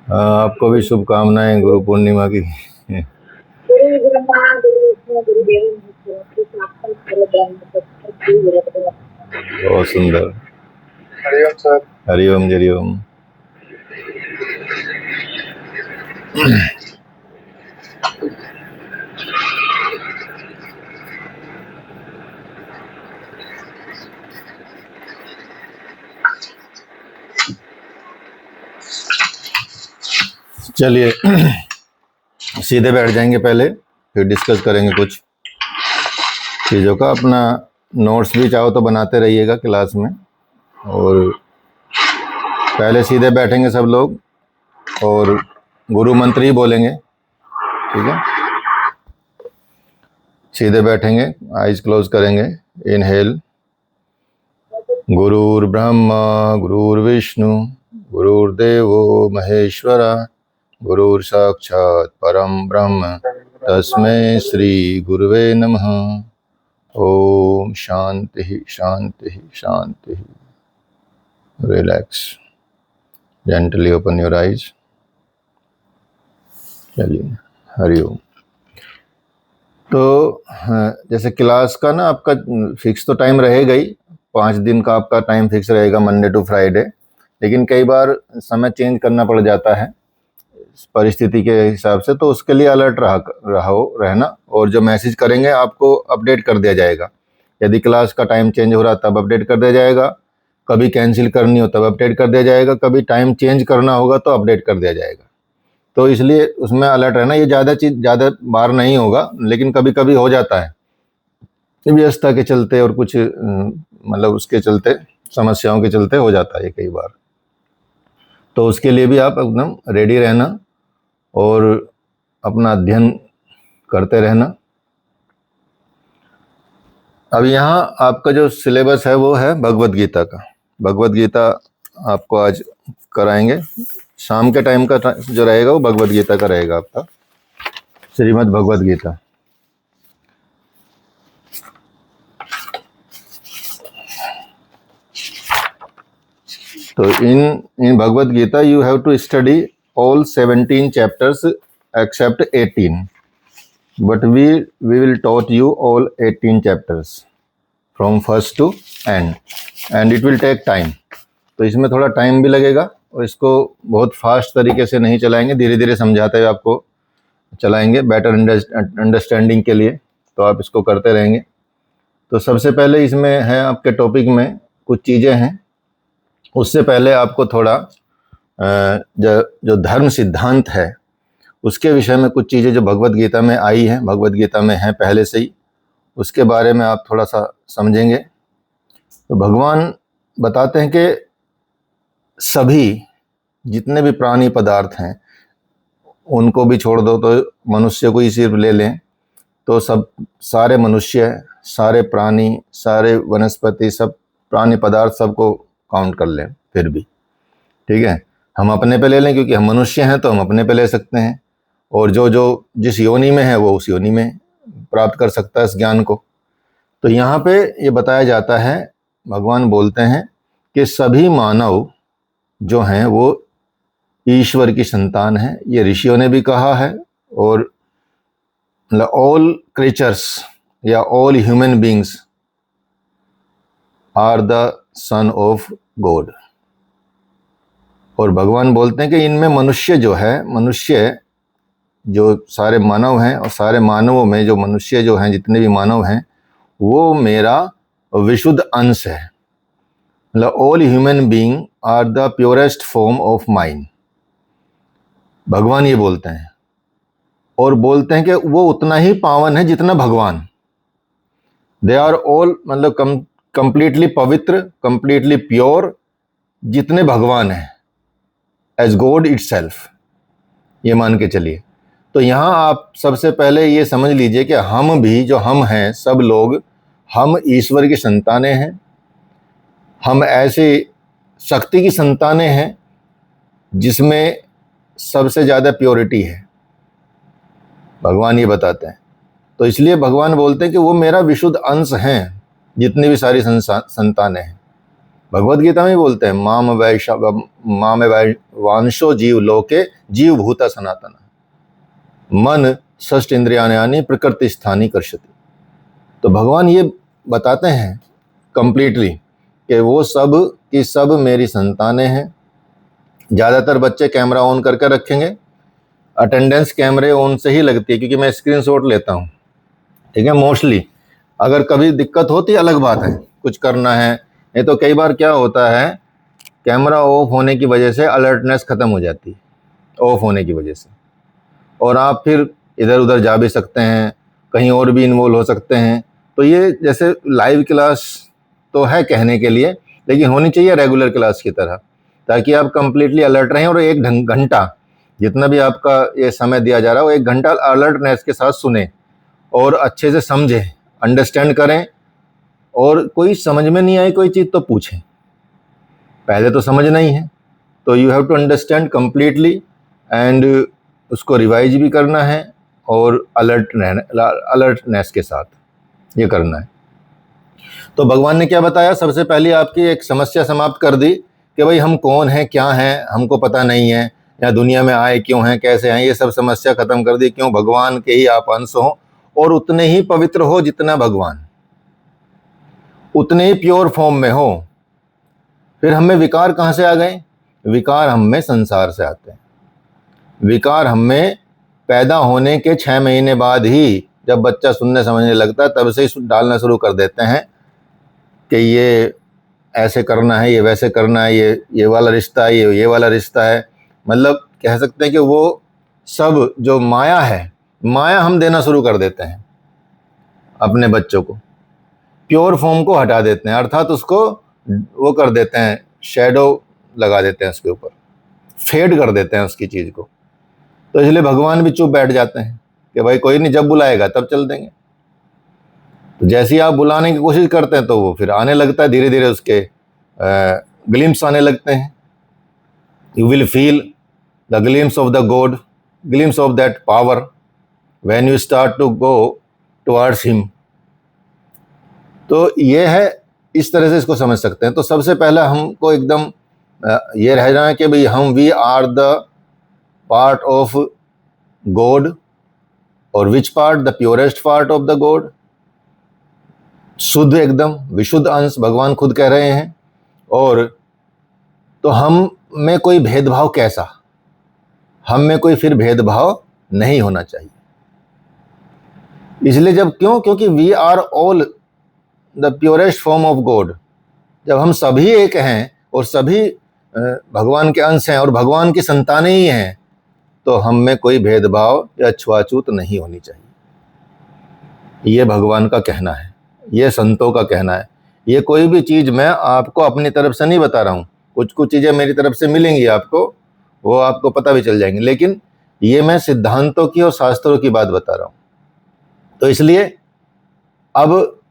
आपको भी शुभकामनाएं गुरु पूर्णिमा की। गुरु ब्रह्मा गुरु विष्णु गुरुदेव महेश्वर साक्षात परब्रह्म तस्मै गुरवे नमः। बहुत सुंदर। हरिओम सर। हरिओम हरिओम। चलिए सीधे बैठ जाएंगे, पहले फिर डिस्कस करेंगे कुछ चीज़ों का। अपना नोट्स भी चाहो तो बनाते रहिएगा क्लास में। और पहले सीधे बैठेंगे सब लोग और गुरु मंत्र ही बोलेंगे, ठीक है। सीधे बैठेंगे, आइज क्लोज करेंगे। इनहेल। गुरुर्ब्रह्मा गुरुर्विष्णु गुरुर्देवो महेश्वरा गुरुर्साक्षात् परम ब्रह्म तस्मै श्री गुरुवे नमः। ओम शांति शांति शांति। Relax, gently open your eyes. चलिए हरिओम। तो जैसे क्लास का ना आपका फिक्स तो टाइम रहेगा ही, 5 दिन का आपका टाइम फिक्स रहेगा, मंडे टू फ्राइडे। लेकिन कई बार समय चेंज करना पड़ जाता है परिस्थिति के हिसाब से, तो उसके लिए अलर्ट रहना। और जो मैसेज करेंगे आपको अपडेट कर दिया जाएगा। यदि क्लास का टाइम चेंज हो रहा तब अपडेट कर दिया जाएगा, कभी कैंसिल करनी हो तब अपडेट कर दिया जाएगा, कभी टाइम चेंज करना होगा तो अपडेट कर दिया जाएगा। तो इसलिए उसमें अलर्ट रहना। ये ज़्यादा बार नहीं होगा, लेकिन कभी कभी हो जाता है व्यस्तता के चलते और कुछ मतलब उसके चलते, समस्याओं के चलते हो जाता है कई बार। तो उसके लिए भी आप एकदम रेडी रहना और अपना अध्ययन करते रहना। अब यहाँ आपका जो सिलेबस है वो है भगवत गीता का। भगवत गीता आपको आज कराएंगे। शाम के टाइम का जो रहेगा वो भगवत गीता का रहेगा आपका, श्रीमद् भगवत गीता। तो in Bhagavad Gita you have to study all 17 chapters except 18, but we will taught you all 18 chapters from first to end and it will take time। तो इसमें थोड़ा टाइम भी लगेगा और इसको बहुत फास्ट तरीके से नहीं चलाएंगे, धीरे धीरे समझाते हुए आपको चलाएंगे बेटर अंडरस्टैंडिंग के लिए। तो आप इसको करते रहेंगे। तो सबसे पहले इसमें है आपके टॉपिक में कुछ चीज़ें हैं। उससे पहले आपको थोड़ा जो धर्म सिद्धांत है उसके विषय में कुछ चीज़ें जो भगवत गीता में आई हैं, भगवत गीता में हैं पहले से ही, उसके बारे में आप थोड़ा सा समझेंगे। तो भगवान बताते हैं कि सभी जितने भी प्राणी पदार्थ हैं उनको भी छोड़ दो, तो मनुष्य को ही सिर्फ ले लें तो सब सारे मनुष्य, सारे प्राणी, सारे वनस्पति, सब प्राणी पदार्थ सबको काउंट कर लें फिर भी, ठीक है। हम अपने पे ले लें क्योंकि हम मनुष्य हैं तो हम अपने पे ले सकते हैं, और जो जो जिस योनि में है वो उस योनि में प्राप्त कर सकता है इस ज्ञान को। तो यहाँ पे ये बताया जाता है, भगवान बोलते हैं कि सभी मानव जो हैं वो ईश्वर की संतान है। ये ऋषियों ने भी कहा है, और ऑल क्रीचर्स या all human beings are the son of God. और भगवान बोलते हैं कि इनमें मनुष्य जो है, मनुष्य जो सारे मानव हैं और सारे मानवों में जो मनुष्य जो हैं, जितने भी मानव हैं, वो मेरा विशुद्ध अंश है। मतलब all human being are the purest form of mind, भगवान ये बोलते हैं। और बोलते हैं कि वो उतना ही पावन है जितना भगवान। दे आर ऑल मतलब कंप्लीटली पवित्र, कंप्लीटली प्योर, जितने भगवान हैं, एज गॉड इटसेल्फ, ये मान के चलिए। तो यहाँ आप सबसे पहले ये समझ लीजिए कि हम भी जो हम हैं, सब लोग हम ईश्वर की संतानें हैं। हम ऐसी शक्ति की संतानें हैं जिसमें सबसे ज़्यादा प्योरिटी है, भगवान ये बताते हैं। तो इसलिए भगवान बोलते हैं कि वो मेरा विशुद्ध अंश हैं, जितनी भी सारी संतानें हैं। भगवत गीता में ही बोलते हैं, माम वांशो जीव लोके जीव भूत सनातन मन षष्ठ इंद्रियानि प्रकृति स्थानी कर्षति। तो भगवान ये बताते हैं कंप्लीटली कि वो सब की सब मेरी संतानें हैं। ज़्यादातर बच्चे कैमरा ऑन करके रखेंगे, अटेंडेंस कैमरे ऑन से ही लगती है, क्योंकि मैं स्क्रीनशॉट लेता हूँ, ठीक है, मोस्टली। अगर कभी दिक्कत होती है अलग बात है, कुछ करना है, नहीं तो कई बार क्या होता है, कैमरा ऑफ होने की वजह से अलर्टनेस ख़त्म हो जाती है, ऑफ होने की वजह से, और आप फिर इधर उधर जा भी सकते हैं, कहीं और भी इन्वॉल्व हो सकते हैं। तो ये जैसे लाइव क्लास तो है कहने के लिए, लेकिन होनी चाहिए रेगुलर क्लास की तरह, ताकि आप कंप्लीटली अलर्ट रहें और एक घंटा जितना भी आपका ये समय दिया जा रहा है वो 1 घंटा अलर्टनेस के साथ सुने और अच्छे से समझें, अंडरस्टैंड करें, और कोई समझ में नहीं आई कोई चीज़ तो पूछें, पहले तो समझना ही है। तो you have to understand completely and उसको रिवाइज भी करना है और अलर्टनेस के साथ ये करना है। तो भगवान ने क्या बताया, सबसे पहले आपकी एक समस्या समाप्त कर दी कि भाई हम कौन हैं, क्या हैं, हमको पता नहीं है, या दुनिया में आए क्यों हैं, कैसे हैं, ये सब समस्या खत्म कर दी। क्यों? भगवान के ही आप अंश हो और उतने ही पवित्र हो जितना भगवान, उतने ही प्योर फॉर्म में हो। फिर हमें विकार कहाँ से आ गए? विकार हमें संसार से आते हैं। विकार हमें पैदा होने के 6 महीने बाद ही, जब बच्चा सुनने समझने लगता है, तब से ही डालना शुरू कर देते हैं कि ये ऐसे करना है, ये वैसे करना है, ये वाला रिश्ता है, ये वाला रिश्ता है। मतलब कह सकते हैं कि वो सब जो माया है, माया हम देना शुरू कर देते हैं अपने बच्चों को, प्योर फॉर्म को हटा देते हैं, अर्थात उसको वो कर देते हैं, शैडो लगा देते हैं उसके ऊपर, फेड कर देते हैं उसकी चीज़ को। तो इसलिए भगवान भी चुप बैठ जाते हैं कि भाई कोई नहीं, जब बुलाएगा तब चल देंगे। तो जैसे ही आप बुलाने की कोशिश करते हैं तो वो फिर आने लगता है, धीरे धीरे उसके ग्लिम्स आने लगते हैं। You will feel the glimpse of the God, glimpse of that power when you start to go towards him. तो ये है, इस तरह से इसको समझ सकते हैं। तो सबसे पहला हमको एकदम ये रहना है कि भाई we are the part of God, और which part? The purest part of the God, शुद्ध, एकदम विशुद्ध अंश भगवान खुद कह रहे हैं। और तो हम में कोई भेदभाव कैसा? हम में कोई फिर भेदभाव नहीं होना चाहिए। इसलिए क्योंकि we are all the purest form of God, जब हम सभी एक हैं और सभी भगवान के अंश हैं और भगवान की संतानें ही हैं, तो हम में कोई भेदभाव या छुआछूत नहीं होनी चाहिए। ये भगवान का कहना है, ये संतों का कहना है। ये कोई भी चीज़ मैं आपको अपनी तरफ से नहीं बता रहा हूँ, कुछ चीज़ें मेरी तरफ से मिलेंगी आपको, वो आपको पता भी चल जाएंगी, लेकिन ये मैं सिद्धांतों की और शास्त्रों की बात बता रहा हूँ। तो इसलिए अब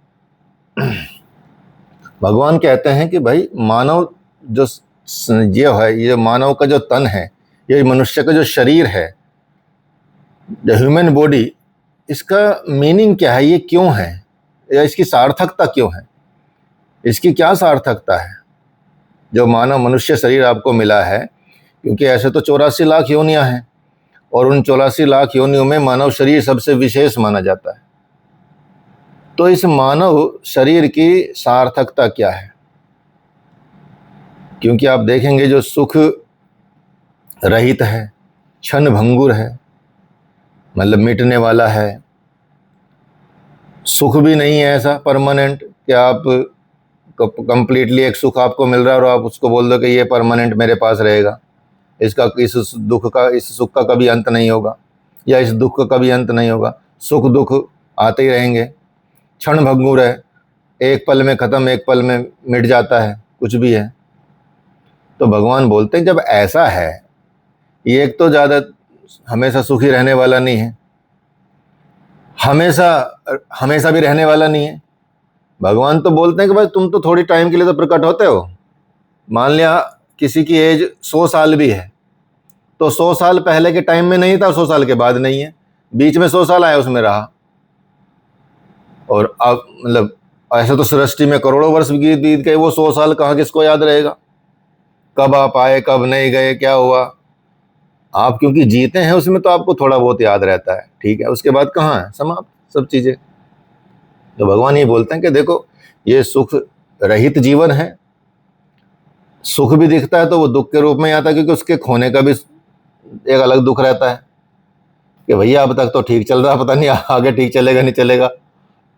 भगवान कहते हैं कि भाई मानव जो ये है, ये मानव का जो तन है, ये मनुष्य का जो शरीर है, द ह्यूमन बॉडी, इसका मीनिंग क्या है, ये क्यों है, या इसकी सार्थकता क्यों है, इसकी क्या सार्थकता है जो मानव मनुष्य शरीर आपको मिला है? क्योंकि ऐसे तो 84 लाख योनियां हैं, और उन 84 लाख योनियों में मानव शरीर सबसे विशेष माना जाता है। तो इस मानव शरीर की सार्थकता क्या है? क्योंकि आप देखेंगे जो सुख रहित है, क्षण भंगुर है, मतलब मिटने वाला है, सुख भी नहीं है ऐसा परमानेंट कि आप कंप्लीटली एक सुख आपको मिल रहा है और आप उसको बोल दो कि ये परमानेंट मेरे पास रहेगा, इस सुख का कभी अंत नहीं होगा, या इस दुख का कभी अंत नहीं होगा। सुख दुख आते ही रहेंगे, क्षण भंगुर है, एक पल में ख़त्म, एक पल में मिट जाता है, कुछ भी है। तो भगवान बोलते हैं जब ऐसा है, ये एक तो ज़्यादा हमेशा सुखी रहने वाला नहीं है, हमेशा भी रहने वाला नहीं है। भगवान तो बोलते हैं कि भाई तुम तो थोड़ी टाइम के लिए तो प्रकट होते हो। मान लिया किसी की एज 100 साल भी है, तो 100 साल पहले के टाइम में नहीं था, 100 साल के बाद नहीं है, बीच में 100 साल आया उसमें रहा, और अब मतलब ऐसे तो सृष्टि में करोड़ों वर्ष बीत बीत गए, वो 100 साल कहाँ किसको याद रहेगा, कब आप आए कब नहीं गए क्या हुआ। आप क्योंकि जीते हैं उसमें तो आपको थोड़ा बहुत याद रहता है, ठीक है, उसके बाद कहाँ है, समाप्त सब चीजें। तो भगवान ये बोलते हैं कि देखो ये सुख रहित जीवन है, सुख भी दिखता है तो वो दुख के रूप में आता है, क्योंकि उसके खोने का भी एक अलग दुख रहता है कि भैया अब तक तो ठीक चल रहा, पता नहीं आगे ठीक चलेगा नहीं चलेगा,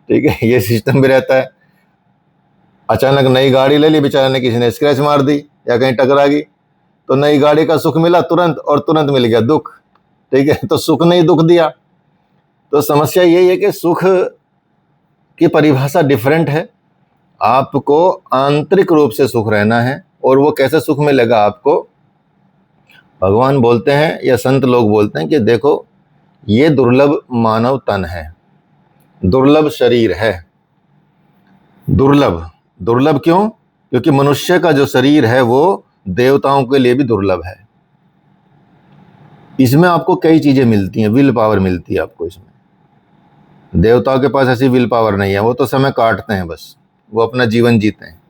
ठीक है, ये सिस्टम भी रहता है। अचानक नई गाड़ी ले ली, बेचारे ने किसी ने स्क्रैच मार दी या कहीं टकरा गई, तो नई गाड़ी का सुख मिला तुरंत और तुरंत मिल गया दुख, ठीक है, तो सुख ने ही दुख दिया। तो समस्या यही है कि सुख की परिभाषा डिफरेंट है, आपको आंतरिक रूप से सुख रहना है, और वो कैसे सुख मिलेगा आपको, भगवान बोलते हैं या संत लोग बोलते हैं कि देखो ये दुर्लभ मानव तन है, दुर्लभ शरीर है। दुर्लभ, दुर्लभ क्यों? क्योंकि मनुष्य का जो शरीर है वो देवताओं के लिए भी दुर्लभ है। इसमें आपको कई चीजें मिलती हैं, विल पावर मिलती है आपको इसमें। देवताओं के पास ऐसी विल पावर नहीं है, वो तो समय काटते हैं बस, वो अपना जीवन जीते हैं।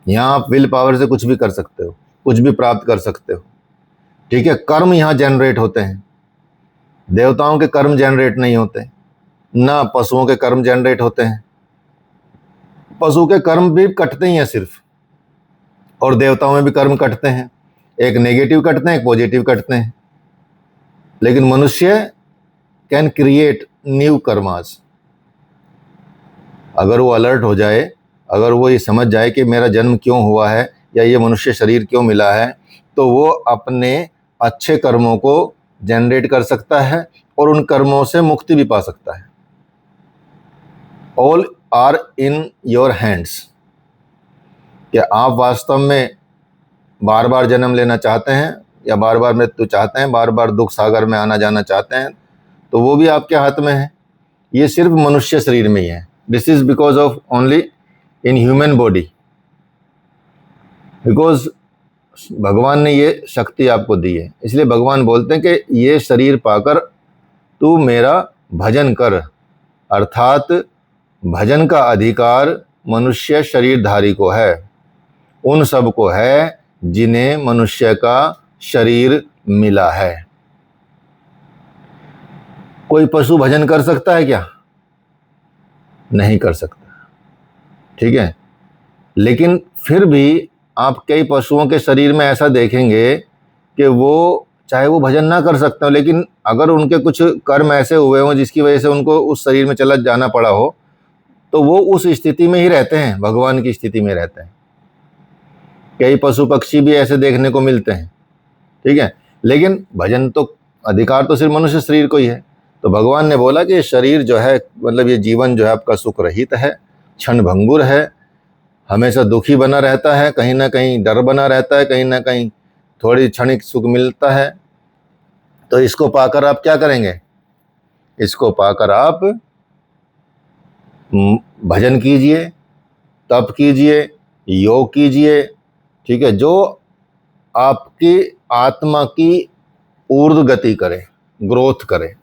यहाँ आप विल पावर से कुछ भी कर सकते हो, कुछ भी प्राप्त कर सकते हो, ठीक है। कर्म यहाँ जनरेट होते हैं, देवताओं के कर्म जनरेट नहीं होते, ना पशुओं के कर्म जनरेट होते हैं। पशु के कर्म भी कटते ही हैं सिर्फ, और देवताओं में भी कर्म कटते हैं, एक नेगेटिव कटते हैं एक पॉजिटिव कटते हैं। लेकिन मनुष्य कैन क्रिएट न्यू कर्मास। अगर वो अलर्ट हो जाए, अगर वो ये समझ जाए कि मेरा जन्म क्यों हुआ है या ये मनुष्य शरीर क्यों मिला है, तो वो अपने अच्छे कर्मों को जनरेट कर सकता है और उन कर्मों से मुक्ति भी पा सकता है। All are in your hands. कि आप वास्तव में बार बार जन्म लेना चाहते हैं या बार बार मृत्यु चाहते हैं, बार बार दुख सागर में आना जाना चाहते हैं, तो वो भी आपके हाथ में है। ये सिर्फ मनुष्य शरीर में ही है। This is because of only in human body, because भगवान ने ये शक्ति आपको दी है। इसलिए भगवान बोलते हैं कि ये शरीर पाकर तू मेरा भजन कर, अर्थात भजन का अधिकार मनुष्य शरीरधारी को है, उन सब को है जिन्हें मनुष्य का शरीर मिला है। कोई पशु भजन कर सकता है क्या? नहीं कर सकता, ठीक है। लेकिन फिर भी आप कई पशुओं के शरीर में ऐसा देखेंगे कि वो चाहे वो भजन ना कर सकते हो, लेकिन अगर उनके कुछ कर्म ऐसे हुए हों जिसकी वजह से उनको उस शरीर में चला जाना पड़ा हो, तो वो उस स्थिति में ही रहते हैं, भगवान की स्थिति में रहते हैं। कई पशु पक्षी भी ऐसे देखने को मिलते हैं, ठीक है। लेकिन भजन तो अधिकार तो सिर्फ मनुष्य शरीर को ही है। तो भगवान ने बोला कि ये शरीर जो है, मतलब ये जीवन जो है आपका सुख रहित है, क्षण भंगुर है, हमेशा दुखी बना रहता है, कहीं ना कहीं डर बना रहता है, कहीं ना कहीं थोड़ी क्षणिक सुख मिलता है। तो इसको पाकर आप क्या करेंगे? इसको पाकर आप भजन कीजिए, तप कीजिए, योग कीजिए, ठीक है, जो आपकी आत्मा की ऊर्ध्व गति करे, ग्रोथ करे।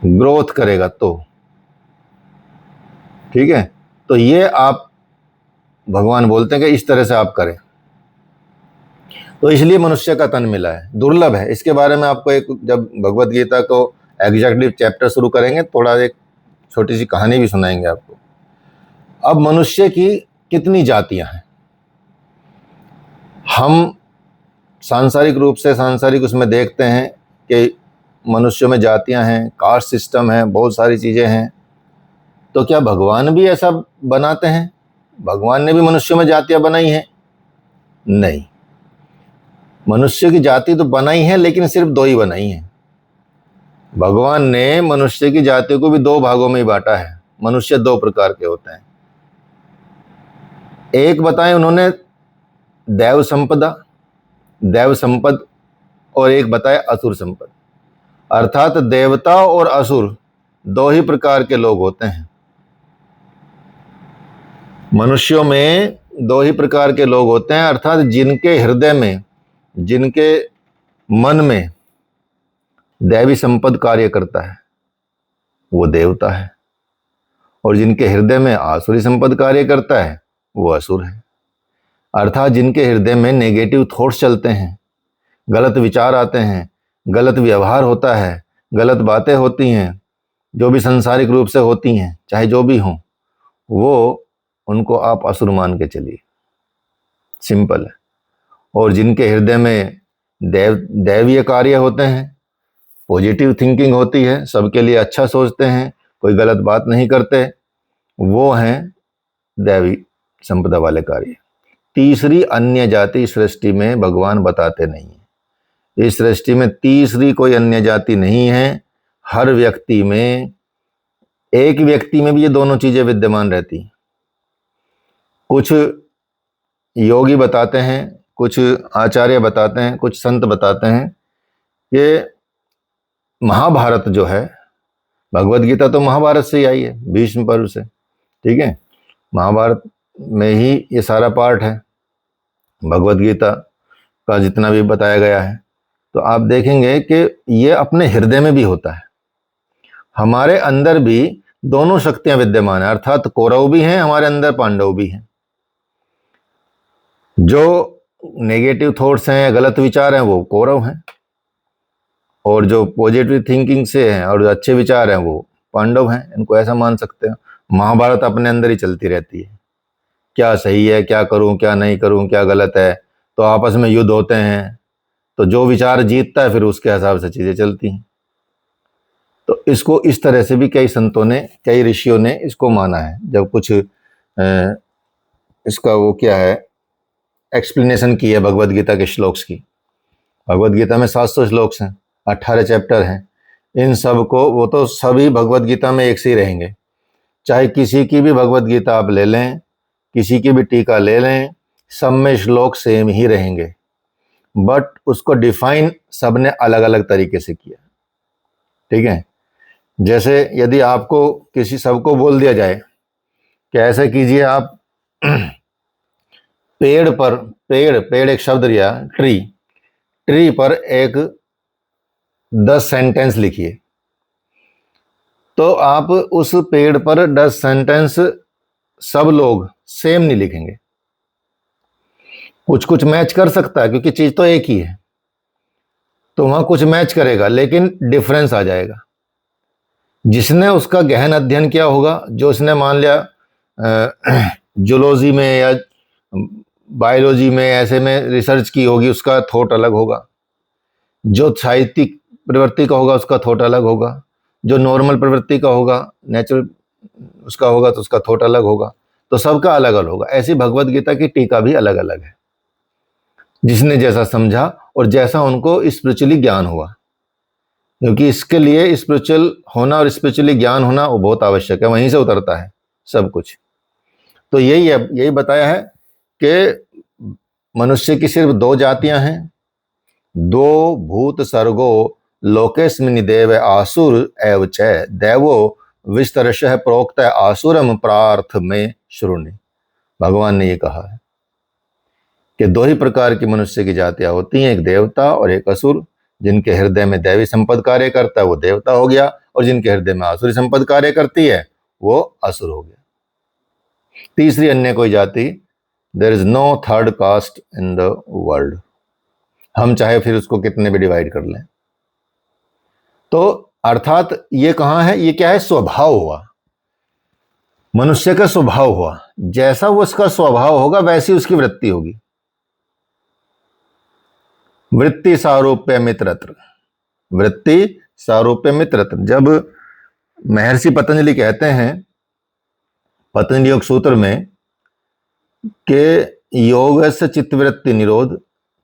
ग्रोथ करेगा तो, ठीक है। तो ये आप, भगवान बोलते हैं कि इस तरह से आप करें। तो इसलिए मनुष्य का तन मिला है, दुर्लभ है। इसके बारे में आपको एक, जब भगवत गीता को एग्जैक्टली चैप्टर शुरू करेंगे, थोड़ा एक छोटी सी कहानी भी सुनाएंगे आपको। अब मनुष्य की कितनी जातियां हैं? हम सांसारिक रूप से, सांसारिक उसमें देखते हैं कि मनुष्यों में जातियां हैं, कास्ट सिस्टम है, बहुत सारी चीजें हैं। तो क्या भगवान भी ऐसा बनाते हैं? भगवान ने भी मनुष्यों में जातियां बनाई हैं? नहीं, मनुष्य की जाति तो बनाई है, लेकिन सिर्फ दो ही बनाई है। भगवान ने मनुष्य की जाति को भी दो भागों में ही बांटा है। मनुष्य दो प्रकार के होते हैं। एक बताएं उन्होंने दैव संपदा, दैव संपद, और एक बताया असुर संपद। अर्थात देवता और असुर दो ही प्रकार के लोग होते हैं। मनुष्यों में दो ही प्रकार के लोग होते हैं, अर्थात जिनके हृदय में, जिनके मन में दैवी संपद कार्य करता है, वो देवता है। और जिनके हृदय में आसुरी संपद कार्य करता है वो असुर है। अर्थात जिनके हृदय में नेगेटिव थॉट्स चलते हैं, गलत विचार आते हैं, गलत व्यवहार होता है, गलत बातें होती हैं, जो भी सांसारिक रूप से होती हैं, चाहे जो भी हों, वो उनको आप असुर मान के चलिए, सिंपल है। और जिनके हृदय में दैवीय कार्य होते हैं, पॉजिटिव थिंकिंग होती है, सबके लिए अच्छा सोचते हैं, कोई गलत बात नहीं करते, वो हैं दैवी संपदा वाले कार्य। तीसरी अन्य जाति सृष्टि में भगवान बताते नहीं है। इस सृष्टि में तीसरी कोई अन्य जाति नहीं है। हर व्यक्ति में, एक व्यक्ति में भी ये दोनों चीजें विद्यमान रहती हैं। कुछ योगी बताते हैं, कुछ आचार्य बताते हैं, कुछ संत बताते हैं कि महाभारत जो है, भगवत गीता तो महाभारत से ही आई है, भीष्म पर्व से, ठीक है। महाभारत में ही ये सारा पार्ट है भगवत गीता का, जितना भी बताया गया है। तो आप देखेंगे कि ये अपने हृदय में भी होता है। हमारे अंदर भी दोनों शक्तियां विद्यमान है, अर्थात कौरव भी हैं हमारे अंदर, पांडव भी हैं। जो नेगेटिव थॉट्स हैं या गलत विचार हैं वो कौरव हैं, और जो पॉजिटिव थिंकिंग से हैं और जो अच्छे विचार हैं वो पांडव हैं। इनको ऐसा मान सकते हैं। महाभारत अपने अंदर ही चलती रहती है, क्या सही है, क्या करूं, क्या नहीं करूं, क्या गलत है, तो आपस में युद्ध होते हैं। तो जो विचार जीतता है फिर उसके हिसाब से चीजें चलती हैं। तो इसको इस तरह से भी कई संतों ने, कई ऋषियों ने इसको माना है। जब कुछ इसका वो क्या है, एक्सप्लेनेशन की है भगवत गीता के श्लोक्स की। भगवत गीता में 700 श्लोक्स हैं, 18 चैप्टर हैं। इन सब को, वो तो सभी भगवत गीता में एक से ही रहेंगे। चाहे किसी की भी भगवत गीता आप ले लें, किसी की भी टीका ले लें, सब में श्लोक सेम ही रहेंगे, बट उसको डिफाइन सबने अलग अलग तरीके से किया, ठीक है। जैसे यदि आपको किसी सबको बोल दिया जाए कि ऐसे कीजिए आप, पेड़ पर, पेड़ एक शब्द लिया, ट्री पर एक 10 सेंटेंस लिखिए, तो आप उस पेड़ पर 10 सेंटेंस सब लोग सेम नहीं लिखेंगे। कुछ कुछ मैच कर सकता है क्योंकि चीज तो एक ही है, तो वहां कुछ मैच करेगा, लेकिन डिफरेंस आ जाएगा। जिसने उसका गहन अध्ययन किया होगा, जो उसने मान लिया जूलॉजी में या बायोलॉजी में ऐसे में रिसर्च की होगी, उसका थॉट अलग होगा। जो साहित्यिक प्रवृत्ति का होगा उसका थॉट अलग होगा। जो नॉर्मल प्रवृत्ति का होगा, नेचुरल उसका होगा, तो उसका थॉट अलग होगा। तो सबका अलग अलग होगा। ऐसी भगवत गीता की टीका भी अलग अलग है, जिसने जैसा समझा और जैसा उनको स्पिरिचुअली ज्ञान हुआ, क्योंकि इसके लिए स्पिरिचुअल होना और स्पिरिचुअली ज्ञान होना वो बहुत आवश्यक है, वहीं से उतरता है सब कुछ। तो यही बताया है कि मनुष्य की सिर्फ 2 जातियां हैं। 2 भूत सर्गो लोकेस्मिनि देव आसुर एव च देवो विस्तरशः प्रोक्त आसुरम प्रार्थ में श्रुणि। भगवान ने ये कहा है कि 2 ही प्रकार की मनुष्य की जातियां होती हैं, एक देवता और एक असुर। जिनके हृदय में दैवी संपद कार्य करता है वो देवता हो गया, और जिनके हृदय में आसुरी संपद कार्य करती है वो असुर हो गया। तीसरी अन्य कोई जाति, there is no third caste in the world. हम चाहे फिर उसको कितने भी डिवाइड कर लें। तो अर्थात ये कहां है, ये क्या है, स्वभाव हुआ, मनुष्य का स्वभाव हुआ। जैसा वो उसका स्वभाव होगा वैसी उसकी वृत्ति होगी। वृत्ति सारूप्य मित्रत्र, वृत्ति सारूप्य मित्रत्र। जब महर्षि पतंजलि कहते हैं पतंजलि योग सूत्र में कि योग से चित्तवृत्ति निरोध,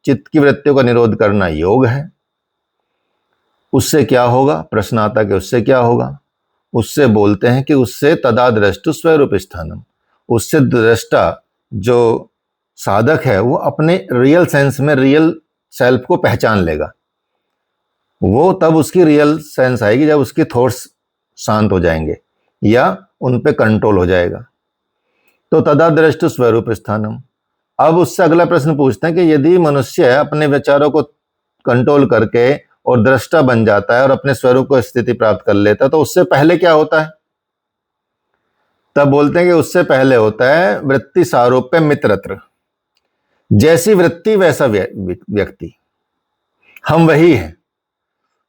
चित्त की वृत्तियों का निरोध करना योग है। उससे क्या होगा, प्रश्न आता कि उससे क्या होगा। उससे बोलते हैं कि उससे तदा द्रष्टु स्वरूप स्थानम, उससे दृष्टा जो साधक है वो अपने रियल सेंस में रियल सेल्फ को पहचान लेगा। वो तब उसकी रियल सेंस आएगी जब उसके थॉट्स शांत हो जाएंगे या उन पे कंट्रोल हो जाएगा। तो तदा दृष्टु स्वरूप स्थानम। अब उससे अगला प्रश्न पूछते हैं कि यदि मनुष्य अपने विचारों को कंट्रोल करके और दृष्टा बन जाता है और अपने स्वरूप को स्थिति प्राप्त कर लेता है, तो उससे पहले क्या होता है। तब बोलते हैं कि उससे पहले होता है वृत्ति सारूप्य मित्रत्र। जैसी वृत्ति वैसा व्यक्ति, हम वही हैं।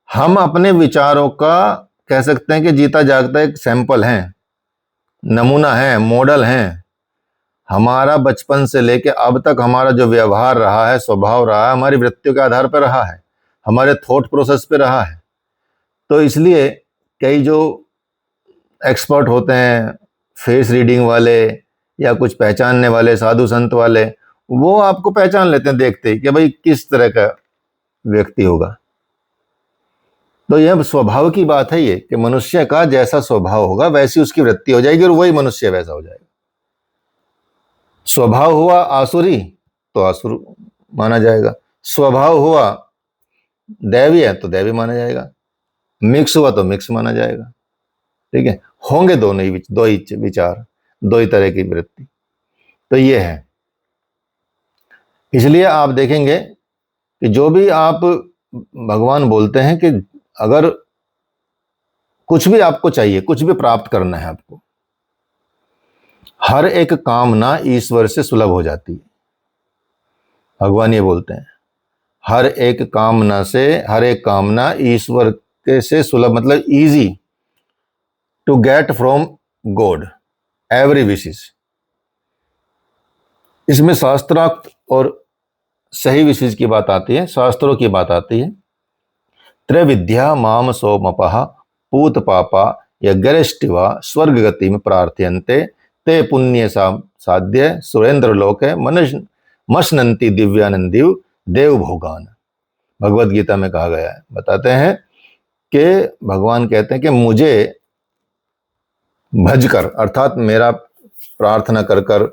हम अपने विचारों का कह सकते हैं कि जीता जागता एक सैंपल हैं, नमूना है, मॉडल हैं। हमारा बचपन से लेके अब तक हमारा जो व्यवहार रहा है, स्वभाव रहा है, हमारी वृत्तियों के आधार पर रहा है, हमारे थॉट प्रोसेस पे रहा है। तो इसलिए कई जो एक्सपर्ट होते हैं, फेस रीडिंग वाले या कुछ पहचानने वाले साधु संत वाले, वो आपको पहचान लेते हैं देखते ही कि भाई किस तरह का व्यक्ति होगा। तो यह स्वभाव की बात है ये कि मनुष्य का जैसा स्वभाव होगा वैसी उसकी वृत्ति हो जाएगी और वही मनुष्य वैसा हो जाएगा। स्वभाव हुआ आसुरी तो आसुर माना जाएगा, स्वभाव हुआ दैवी है तो दैवी माना जाएगा, मिक्स हुआ तो मिक्स माना जाएगा। ठीक है, होंगे दो ही विचार, दो ही तरह की वृत्ति। तो ये है, इसलिए आप देखेंगे कि जो भी आप भगवान बोलते हैं कि अगर कुछ भी आपको चाहिए, कुछ भी प्राप्त करना है आपको, हर एक कामना ईश्वर से सुलभ हो जाती है। भगवान ये बोलते हैं हर एक कामना ईश्वर के से सुलभ, मतलब easy to get from God every विशेष। इसमें शास्त्रार्थ और सही विशेष की बात आती है, शास्त्रों की बात आती है। त्रिविद्या माम सोमपः पूत पापा यज्ञरेष्टिवा स्वर्ग गति में प्रार्थयन्ते ते पुण्य साध्य सुरेंद्र लोके मशनंती दिव्यानंदिव देव भोगान। भगवत गीता में कहा गया है, बताते हैं कि भगवान कहते हैं कि मुझे भजकर, अर्थात मेरा प्रार्थना कर कर,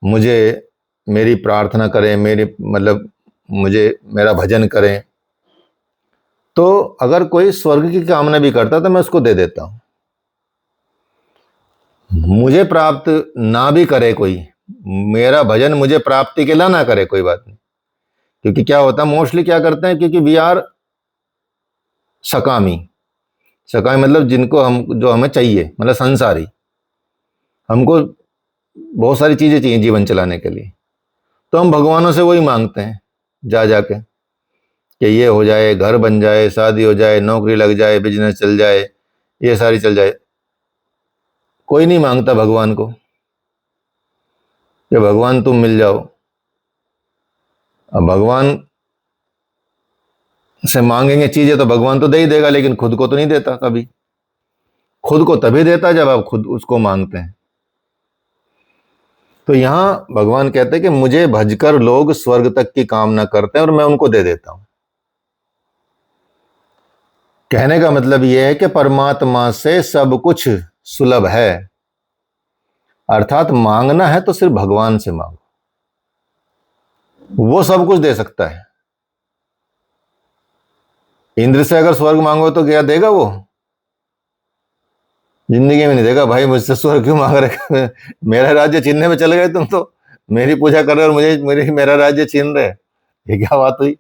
मुझे मेरी प्रार्थना करें, मेरी मतलब मुझे मेरा भजन करें, तो अगर कोई स्वर्ग की कामना भी करता तो मैं उसको दे देता हूं। मुझे प्राप्त ना भी करे कोई, मेरा भजन मुझे प्राप्ति के ला ना करे, कोई बात नहीं। क्योंकि क्या होता है, मोस्टली क्या करते हैं, क्योंकि वी आर सकामी मतलब जिनको जो हमें चाहिए, मतलब संसारी, हमको बहुत सारी चीजें चाहिए जीवन चलाने के लिए, तो हम भगवानों से वही मांगते हैं जा जाके कि ये हो जाए, घर बन जाए, शादी हो जाए, नौकरी लग जाए, बिजनेस चल जाए, ये सारी चल जाए। कोई नहीं मांगता भगवान को कि भगवान तुम मिल जाओ। अब भगवान से मांगेंगे चीजें तो भगवान तो दे ही देगा, लेकिन खुद को तो नहीं देता कभी। खुद को तभी देता जब आप खुद उसको मांगते हैं। तो यहां भगवान कहते हैं कि मुझे भजकर लोग स्वर्ग तक की कामना करते हैं और मैं उनको दे देता हूं। कहने का मतलब यह है कि परमात्मा से सब कुछ सुलभ है, अर्थात मांगना है तो सिर्फ भगवान से मांगो, वो सब कुछ दे सकता है। इंद्र से अगर स्वर्ग मांगो तो क्या देगा वो? जिंदगी में नहीं देगा। भाई मुझसे स्वर्ग क्यों मांग रहे? मेरा राज्य छीनने में चले गए तुम, तो मेरी पूजा कर रहे हो और मेरा राज्य छीन रहे, ये क्या बात हुई?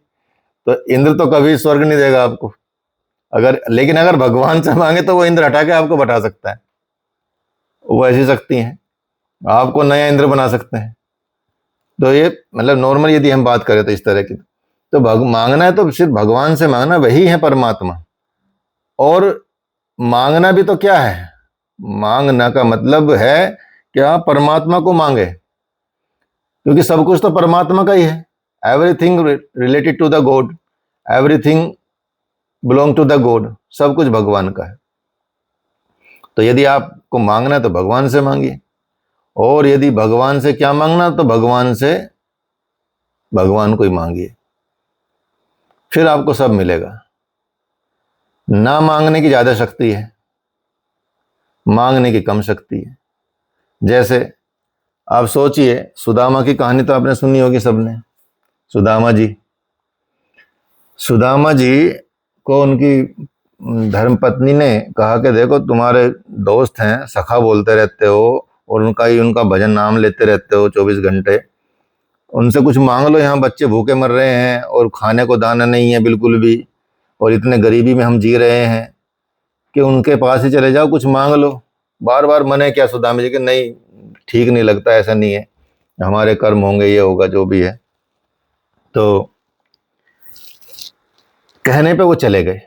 तो इंद्र तो कभी स्वर्ग नहीं देगा आपको। लेकिन अगर भगवान से मांगे तो वो इंद्र हटा के आपको बैठा सकता है। वो ऐसी शक्ति है, आपको नया इंद्र बना सकते हैं। तो ये मतलब नॉर्मल यदि हम बात करें तो इस तरह की, तो मांगना है तो सिर्फ भगवान से मांगना, वही है परमात्मा। और मांगना भी तो क्या है, मांगना का मतलब है क्या, परमात्मा को मांगे, क्योंकि सब कुछ तो परमात्मा का ही है। Everything related to the God, everything belong to the God, सब कुछ भगवान का है। तो यदि आपको मांगना है तो भगवान से मांगिए, और यदि भगवान से क्या मांगना तो भगवान को ही मांगिए, फिर आपको सब मिलेगा। ना मांगने की ज्यादा शक्ति है, मांगने की कम शक्ति है। जैसे आप सोचिए, सुदामा की कहानी तो आपने सुनी होगी सबने। सुदामा जी को उनकी धर्मपत्नी ने कहा कि देखो तुम्हारे दोस्त हैं, सखा बोलते रहते हो और उनका भजन नाम लेते रहते हो 24 घंटे, उनसे कुछ मांग लो, यहाँ बच्चे भूखे मर रहे हैं और खाने को दाना नहीं है बिल्कुल भी, और इतने गरीबी में हम जी रहे हैं, कि उनके पास ही चले जाओ, कुछ मांग लो, बार बार मने क्या सुदामा जी कि नहीं, ठीक नहीं लगता, ऐसा नहीं है, हमारे कर्म होंगे, ये होगा, जो भी है। तो कहने पे वो चले गए।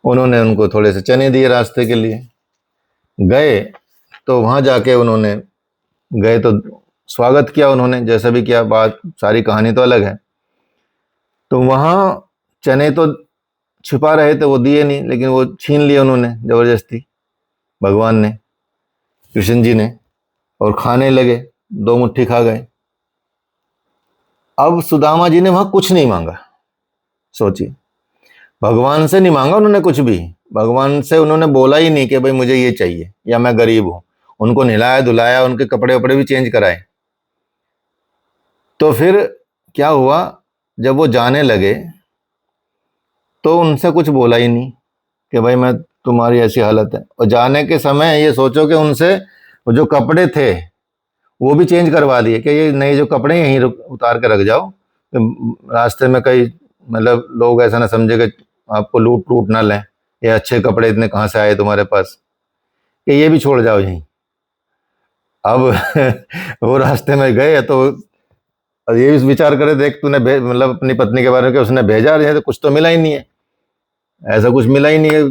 उन्होंने उनको थोड़े से चने दिए रास्ते के लिए। गए तो वहां जाके उन्होंने गए तो स्वागत किया उन्होंने, जैसा भी किया, बात सारी कहानी तो अलग है। तो वहां चने तो छुपा रहे थे, वो दिए नहीं, लेकिन वो छीन लिए उन्होंने जबरदस्ती, भगवान ने, कृष्ण जी ने, और खाने लगे, 2 मुट्ठी खा गए। अब सुदामा जी ने वहां कुछ नहीं मांगा, सोचिए, भगवान से नहीं मांगा उन्होंने कुछ भी, भगवान से उन्होंने बोला ही नहीं कि भाई मुझे ये चाहिए या मैं गरीब हूं। उनको नहलाया धुलाया, उनके कपड़े वपड़े भी चेंज कराए। तो फिर क्या हुआ, जब वो जाने लगे तो उनसे कुछ बोला ही नहीं कि भाई मैं, तुम्हारी ऐसी हालत है। और जाने के समय ये सोचो कि उनसे वो जो कपड़े थे वो भी चेंज करवा दिए कि ये नए जो कपड़े यहीं उतार के रख जाओ, रास्ते में कई मतलब लोग ऐसा ना समझे कि आपको लूट लूट ना लें, ये अच्छे कपड़े इतने कहाँ से आए तुम्हारे पास, कि ये भी छोड़ जाओ यहीं। अब वो रास्ते में गए तो ये भी विचार करे, देख तूने मतलब अपनी पत्नी के बारे में कि उसने भेजा है तो कुछ तो मिला ही नहीं है, ऐसा कुछ मिला ही नहीं है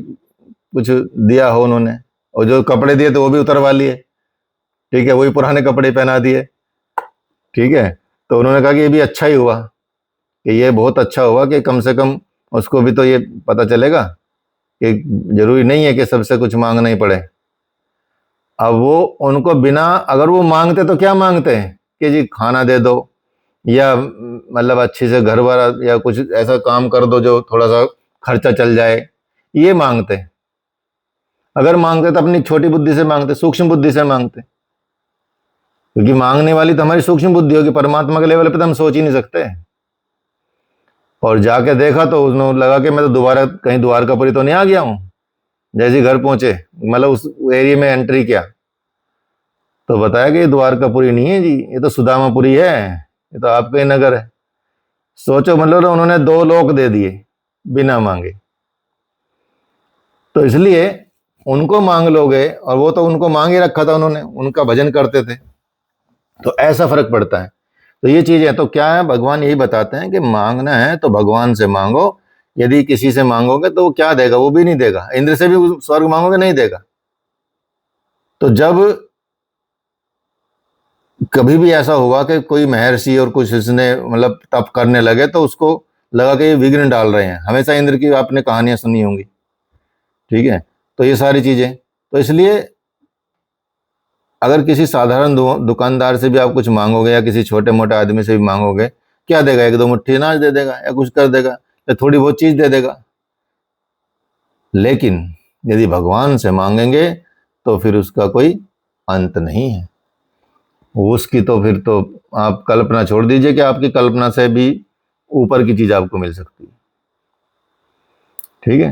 कुछ दिया हो उन्होंने। और जो कपड़े दिए तो वो भी उतरवा लिए, ठीक है, वही पुराने कपड़े पहना दिए, ठीक है। तो उन्होंने कहा कि ये भी अच्छा ही हुआ, कि ये बहुत अच्छा हुआ कि कम से कम उसको भी तो ये पता चलेगा कि जरूरी नहीं है कि सबसे कुछ मांगना ही पड़े। अब वो उनको बिना, अगर वो मांगते तो क्या मांगते हैं कि जी खाना दे दो, या मतलब अच्छी से घर बार या कुछ ऐसा काम कर दो जो थोड़ा सा खर्चा चल जाए, ये मांगते। अगर मांगते तो अपनी छोटी बुद्धि से मांगते, सूक्ष्म बुद्धि से मांगते, क्योंकि मांगने वाली तो हमारी सूक्ष्म बुद्धि होगी, परमात्मा के लेवल पे तो हम सोच ही नहीं सकते। और जाके देखा तो उसने लगा कि मैं तो दोबारा कहीं द्वारकापुरी तो नहीं आ गया हूं। जैसे ही घर पहुंचे, मतलब उस एरिया में एंट्री किया तो बताया कि ये द्वारकापुरी नहीं है जी, ये तो सुदामापुरी है, ये तो आपका ही नगर है। सोचो, मतलब उन्होंने 2 लोक दे दिए बिना मांगे। तो इसलिए उनको मांग लोगे, और वो तो उनको मांग ही रखा था उन्होंने, उनका भजन करते थे, तो ऐसा फर्क पड़ता है। तो ये चीजें तो क्या है, भगवान यही बताते हैं कि मांगना है तो भगवान से मांगो। यदि किसी से मांगोगे तो वो क्या देगा, वो भी नहीं देगा। इंद्र से भी स्वर्ग मांगोगे, नहीं देगा। तो जब कभी भी ऐसा हुआ कि कोई महर्षि और कुछ इसने मतलब तप करने लगे तो उसको लगा कि ये विघ्न डाल रहे हैं, हमेशा इंद्र की आपने कहानियां सुनी होंगी, ठीक है। तो ये सारी चीजें, तो इसलिए अगर किसी साधारण दुकानदार से भी आप कुछ मांगोगे या किसी छोटे मोटे आदमी से भी मांगोगे, क्या देगा, 1-2 मुट्ठी अनाज दे देगा या कुछ कर देगा या थोड़ी बहुत चीज दे देगा। लेकिन यदि भगवान से मांगेंगे तो फिर उसका कोई अंत नहीं है। उसकी तो फिर तो आप कल्पना छोड़ दीजिए कि आपकी कल्पना से भी ऊपर की चीज आपको मिल सकती है, ठीक है।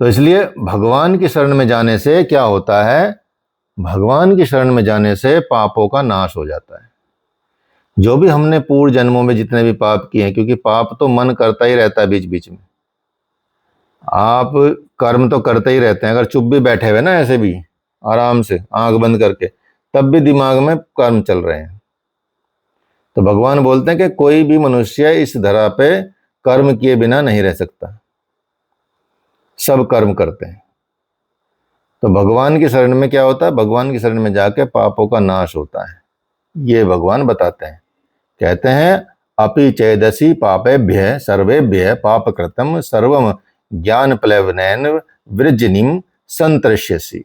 तो इसलिए भगवान की शरण में जाने से क्या होता है, भगवान की शरण में जाने से पापों का नाश हो जाता है। जो भी हमने पूर्व जन्मों में जितने भी पाप किए हैं, क्योंकि पाप तो मन करता ही रहता है बीच बीच में, आप कर्म तो करते ही रहते हैं। अगर चुप भी बैठे हुए ना, ऐसे भी आराम से आंख बंद करके, तब भी दिमाग में कर्म चल रहे हैं। तो भगवान बोलते हैं कि कोई भी मनुष्य इस धरा पे कर्म किए बिना नहीं रह सकता, सब कर्म करते हैं। तो भगवान की शरण में क्या होता है, भगवान की शरण में जाके पापों का नाश होता है, ये भगवान बताते हैं। कहते हैं अपि चेदसि पापेभ्य सर्वेभ्य पाप कृतम सर्वम ज्ञान प्लवनैन वृजनिम संतृष्यसि।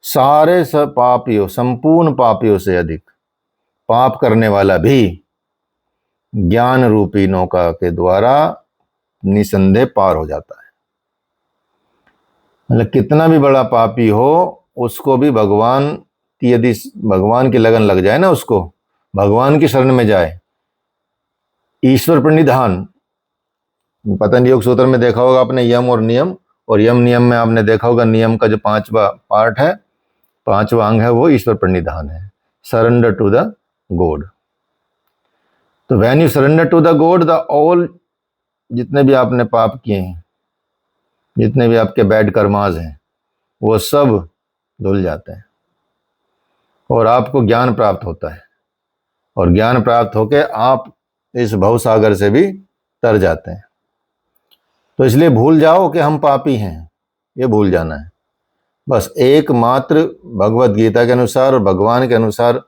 सारे सब पापियों, संपूर्ण पापियों से अधिक पाप करने वाला भी ज्ञान रूपी नौका के द्वारा निसंदेह पार हो जाता है। मतलब कितना भी बड़ा पापी हो, उसको भी भगवान की, यदि भगवान की लगन लग जाए ना, उसको भगवान की शरण में जाए, ईश्वर प्रणिधान, पतंजलि योग सूत्र में देखा होगा आपने यम और नियम, और यम नियम में आपने देखा होगा नियम का जो 5वां पार्ट है, 5वां अंग है, वो ईश्वर प्रणिधान है, सरेंडर टू द गॉड। तो when you surrender to the God, the all, जितने भी आपने पाप किए हैं, जितने भी आपके बैड कर्माज हैं, वो सब धुल जाते हैं और आपको ज्ञान प्राप्त होता है, और ज्ञान प्राप्त होकर आप इस भवसागर से भी तर जाते हैं। तो इसलिए भूल जाओ कि हम पापी हैं, ये भूल जाना है। बस एकमात्र भगवत गीता के अनुसार और भगवान के अनुसार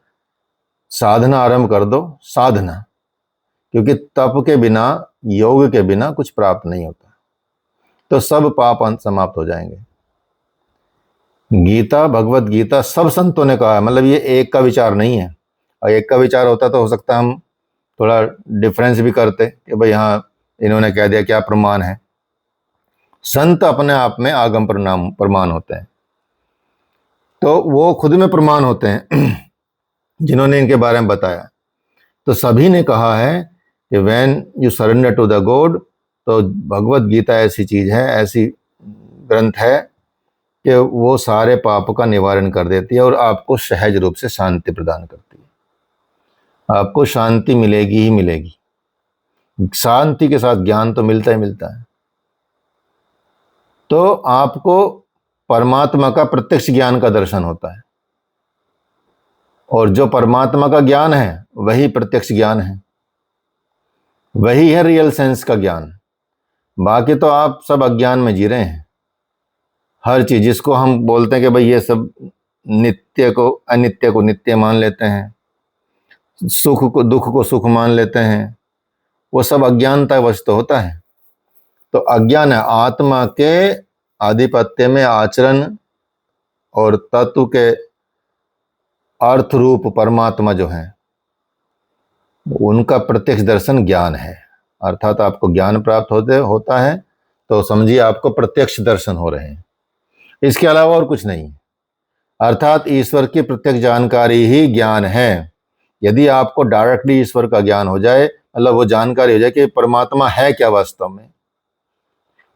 साधना आरंभ कर दो, साधना, क्योंकि तप के बिना, योग के बिना कुछ प्राप्त नहीं होता। तो सब पाप अंत समाप्त हो जाएंगे। गीता, भगवत गीता सब संतों ने कहा है, मतलब ये एक का विचार नहीं है। और एक का विचार होता तो हो सकता हम थोड़ा डिफरेंस भी करते कि भाई हाँ इन्होंने कह दिया, क्या प्रमाण है। संत अपने आप में आगम प्रमाण होते हैं, तो वो खुद में प्रमाण होते हैं जिन्होंने इनके बारे में बताया। तो सभी ने कहा है कि when you surrender to the God, तो भगवत गीता ऐसी चीज है, ऐसी ग्रंथ है कि वो सारे पाप का निवारण कर देती है और आपको सहज रूप से शांति प्रदान करती है। आपको शांति मिलेगी ही मिलेगी। शांति के साथ ज्ञान तो मिलता ही मिलता है। तो आपको परमात्मा का प्रत्यक्ष ज्ञान का दर्शन होता है, और जो परमात्मा का ज्ञान है वही प्रत्यक्ष ज्ञान है, वही है रियल सेंस का ज्ञान। बाकी तो आप सब अज्ञान में जी रहे हैं। हर चीज जिसको हम बोलते हैं कि भाई ये सब नित्य को अनित्य को नित्य मान लेते हैं, सुख को दुख को सुख मान लेते हैं, वो सब अज्ञानता वश तो होता है। तो अज्ञान है। आत्मा के आधिपत्य में आचरण और तत्व के अर्थ रूप परमात्मा जो है, उनका प्रत्यक्ष दर्शन ज्ञान है। अर्थात आपको ज्ञान प्राप्त होता है तो समझिए आपको प्रत्यक्ष दर्शन हो रहे हैं, इसके अलावा और कुछ नहीं। अर्थात ईश्वर की प्रत्यक्ष जानकारी ही ज्ञान है। यदि आपको डायरेक्टली ईश्वर का ज्ञान हो जाए, मतलब वो जानकारी हो जाए कि परमात्मा है क्या वास्तव में,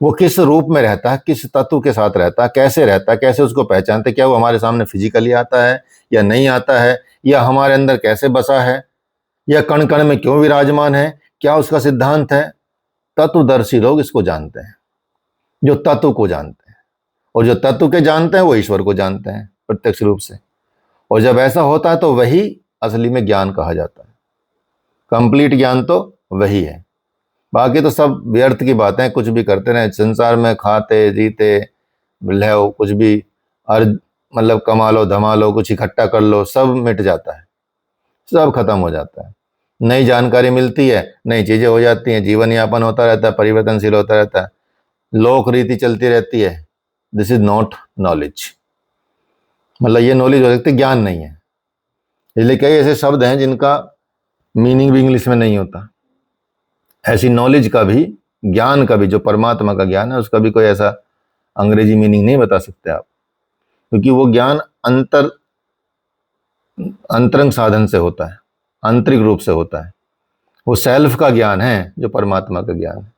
वो किस रूप में रहता है, किस तत्व के साथ रहता है, कैसे रहता है, कैसे उसको पहचानते, क्या वो हमारे सामने फिजिकली आता है या नहीं आता है, या हमारे अंदर कैसे बसा है, या कण कण में क्यों विराजमान है, क्या उसका सिद्धांत है। तत्वदर्शी लोग इसको जानते हैं, जो तत्व को जानते हैं, और जो तत्व के जानते हैं वो ईश्वर को जानते हैं प्रत्यक्ष रूप से। और जब ऐसा होता है तो वही असली में ज्ञान कहा जाता है। कंप्लीट ज्ञान तो वही है। बाकी तो सब व्यर्थ की बातें, कुछ भी करते रहे संसार में, खाते जीते लो कुछ भी, मतलब कमा लो धमा लो, कुछ इकट्ठा कर लो, सब मिट जाता है, सब खत्म हो जाता है। नई जानकारी मिलती है, नई चीजें हो जाती हैं, जीवन यापन होता रहता है, परिवर्तनशील होता रहता है, लोक रीति चलती रहती है। This is not knowledge. मतलब ये नॉलेज हो सकती, ज्ञान नहीं है। इसलिए कई ऐसे शब्द हैं जिनका मीनिंग भी इंग्लिश में नहीं होता। ऐसी नॉलेज का भी, ज्ञान का भी, जो परमात्मा का ज्ञान है उसका भी कोई ऐसा अंग्रेजी मीनिंग नहीं बता सकते आप, क्योंकि वो ज्ञान अंतरंग साधन से होता है, आंतरिक रूप से होता है। वो सेल्फ का ज्ञान है जो परमात्मा का ज्ञान है।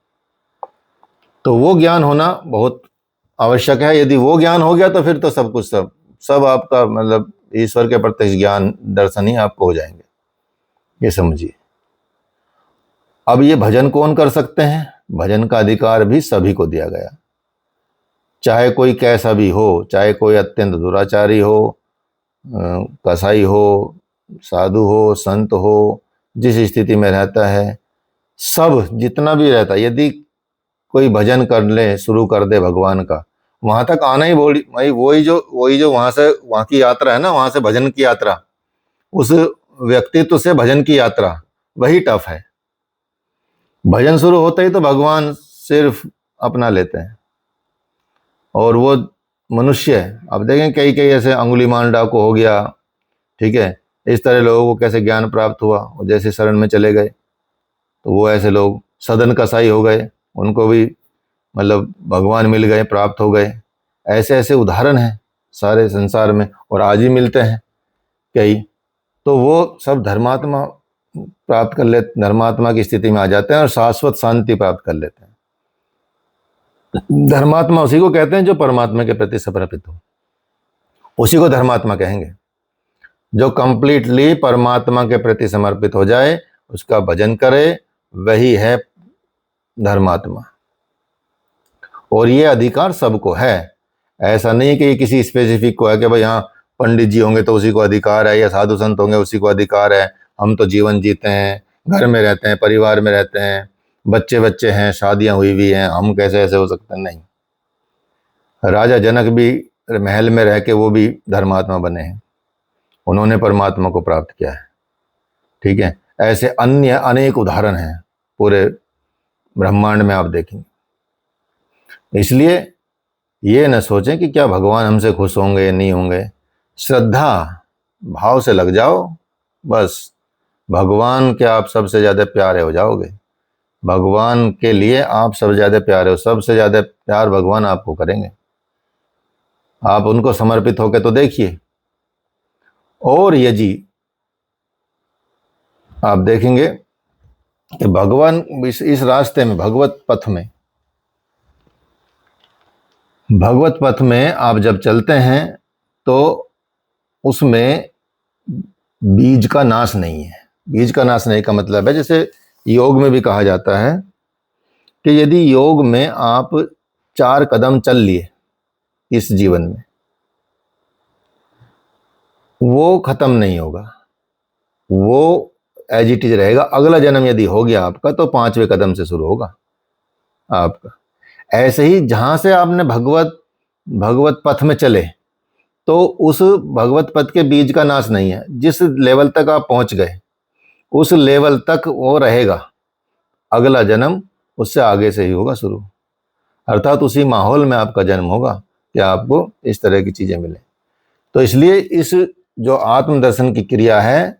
तो वो ज्ञान होना बहुत आवश्यक है। यदि वो ज्ञान हो गया तो फिर तो सब कुछ सब आपका, मतलब ईश्वर के प्रत्यक्ष ज्ञान दर्शन ही आपको हो जाएंगे, ये समझिए। अब ये भजन कौन कर सकते हैं? भजन का अधिकार भी सभी को दिया गया, चाहे कोई कैसा भी हो, चाहे कोई अत्यंत दुराचारी हो, कसाई हो, साधु हो, संत हो, जिस स्थिति में रहता है, सब जितना भी रहता है, यदि कोई भजन कर ले, शुरू कर दे भगवान का, वहां तक आना ही वही जो वहां की यात्रा है ना, वहां से भजन की यात्रा, उस व्यक्तित्व से भजन की यात्रा, वही टफ है। भजन शुरू होते ही तो भगवान सिर्फ अपना लेते हैं, और वो मनुष्य है। अब देखें कई ऐसे अंगुलीमाल डाकू हो गया, ठीक है, इस तरह लोगों को कैसे ज्ञान प्राप्त हुआ, और जैसे शरण में चले गए तो वो ऐसे लोग सदन कसाई हो गए, उनको भी मतलब भगवान मिल गए, प्राप्त हो गए। ऐसे ऐसे उदाहरण हैं सारे संसार में, और आज ही मिलते हैं कई। तो वो सब धर्मात्मा प्राप्त कर लेते, धर्मात्मा की स्थिति में आ जाते हैं और शाश्वत शांति प्राप्त कर लेते हैं। धर्मात्मा उसी को कहते हैं जो परमात्मा के प्रति समर्पित हो, उसी को धर्मात्मा कहेंगे। जो कंप्लीटली परमात्मा के प्रति समर्पित हो जाए, उसका भजन करे, वही है धर्मात्मा। और ये अधिकार सबको है। ऐसा नहीं कि किसी स्पेसिफिक को है कि भाई हाँ पंडित जी होंगे तो उसी को अधिकार है, या साधु संत होंगे उसी को अधिकार है, हम तो जीवन जीते हैं, घर में रहते हैं, परिवार में रहते हैं, बच्चे बच्चे हैं, शादियां हुई भी हैं, हम कैसे ऐसे हो सकते हैं? नहीं, राजा जनक भी महल में रह के वो भी धर्मात्मा बने हैं, उन्होंने परमात्मा को प्राप्त किया है। ठीक है, ऐसे अन्य अनेक उदाहरण हैं पूरे ब्रह्मांड में, आप देखेंगे। इसलिए ये न सोचें कि क्या भगवान हमसे खुश होंगे या नहीं होंगे। श्रद्धा भाव से लग जाओ, बस भगवान के आप सबसे ज़्यादा प्यारे हो जाओगे। भगवान के लिए आप सबसे ज़्यादा प्यारे हो, सबसे ज़्यादा प्यार भगवान आपको करेंगे। आप उनको समर्पित होकर तो देखिए। और यदि आप देखेंगे कि भगवान इस रास्ते में, भगवत पथ में आप जब चलते हैं तो उसमें बीज का नाश नहीं है। बीज का नाश नहीं का मतलब है, जैसे योग में भी कहा जाता है कि यदि योग में आप 4 कदम चल लिए इस जीवन में, वो खत्म नहीं होगा, वो एज इट इज रहेगा। अगला जन्म यदि हो गया आपका तो 5वें कदम से शुरू होगा आपका। ऐसे ही जहां से आपने भगवत पथ में चले तो उस भगवत पथ के बीज का नाश नहीं है। जिस लेवल तक आप पहुंच गए उस लेवल तक वो रहेगा, अगला जन्म उससे आगे से ही होगा शुरू, अर्थात उसी माहौल में आपका जन्म होगा कि आपको इस तरह की चीजें मिले। तो इसलिए इस जो आत्मदर्शन की क्रिया है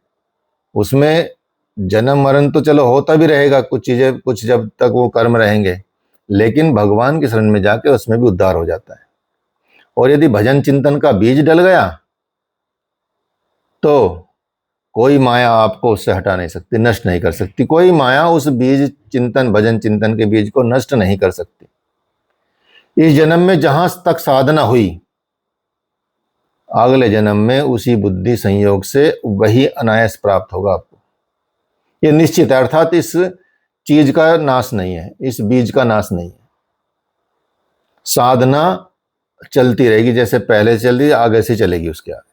उसमें जन्म मरण तो चलो होता भी रहेगा, कुछ चीजें, कुछ जब तक वो कर्म रहेंगे, लेकिन भगवान की शरण में जाके उसमें भी उद्धार हो जाता है। और यदि भजन चिंतन का बीज डल गया तो कोई माया आपको उससे हटा नहीं सकती, नष्ट नहीं कर सकती। कोई माया उस बीज चिंतन, भजन चिंतन के बीज को नष्ट नहीं कर सकती। इस जन्म में जहां तक साधना हुई, अगले जन्म में उसी बुद्धि संयोग से वही अनायास प्राप्त होगा आपको, ये निश्चित है। अर्थात इस चीज का नाश नहीं है, इस बीज का नाश नहीं है। साधना चलती रहेगी, जैसे पहले चल रही आगे से चलेगी उसके आगे,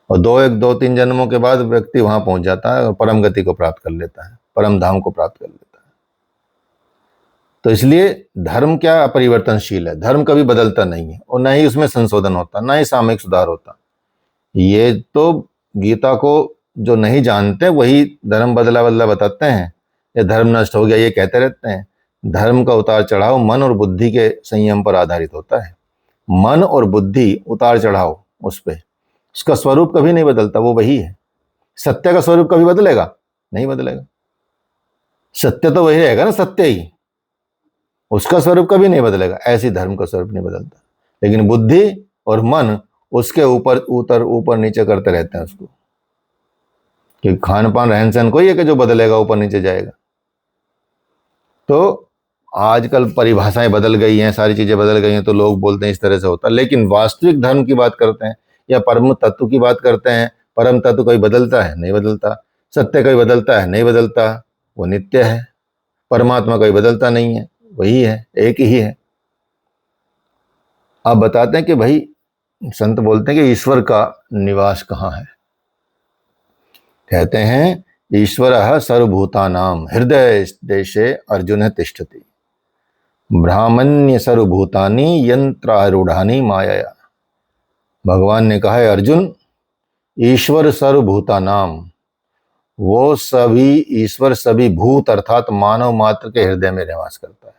और 2-3 जन्मों के बाद व्यक्ति वहां पहुंच जाता है और परम गति को प्राप्त कर लेता है, परम धाम को प्राप्त कर लेता है। तो इसलिए धर्म क्या अपरिवर्तनशील है, धर्म कभी बदलता नहीं है, और ना ही उसमें संशोधन होता, ना ही सामयिक सुधार होता। ये तो गीता को जो नहीं जानते वही धर्म बदला बदला बताते हैं, ये धर्म नष्ट हो गया ये कहते रहते हैं। धर्म का उतार चढ़ाव मन और बुद्धि के संयम पर आधारित होता है। मन और बुद्धि उतार चढ़ाव उस पर, उसका स्वरूप कभी नहीं बदलता, वो वही है। सत्य का स्वरूप कभी बदलेगा? नहीं बदलेगा। सत्य तो वही रहेगा ना, सत्य ही, उसका स्वरूप कभी नहीं बदलेगा। ऐसी धर्म का स्वरूप नहीं बदलता, लेकिन बुद्धि और मन उसके ऊपर नीचे करते रहते हैं उसको, कि खान पान रहन सहन कोई है कि जो बदलेगा, ऊपर नीचे जाएगा। तो आजकल परिभाषाएं बदल गई हैं, सारी चीजें बदल गई हैं, तो लोग बोलते हैं इस तरह से होता है। लेकिन वास्तविक धर्म की बात करते हैं या परम तत्व की बात करते हैं, परम तत्व कोई बदलता है? नहीं बदलता। सत्य कोई बदलता है? नहीं बदलता, वो नित्य है। परमात्मा कोई बदलता नहीं है, वही है, एक ही है। आप बताते हैं कि भाई, संत बोलते हैं कि ईश्वर का निवास कहाँ है? कहते हैं ईश्वरः सर्वभूतानां हृदय देशे अर्जुन तिष्ठति, ब्राह्मण्य सर्वभूतानि यंत्रारूढ़ानि मायया। भगवान ने कहा है अर्जुन, ईश्वर सर्वभूतानाम, वो सभी ईश्वर सभी भूत अर्थात मानव मात्र के हृदय में निवास करता है।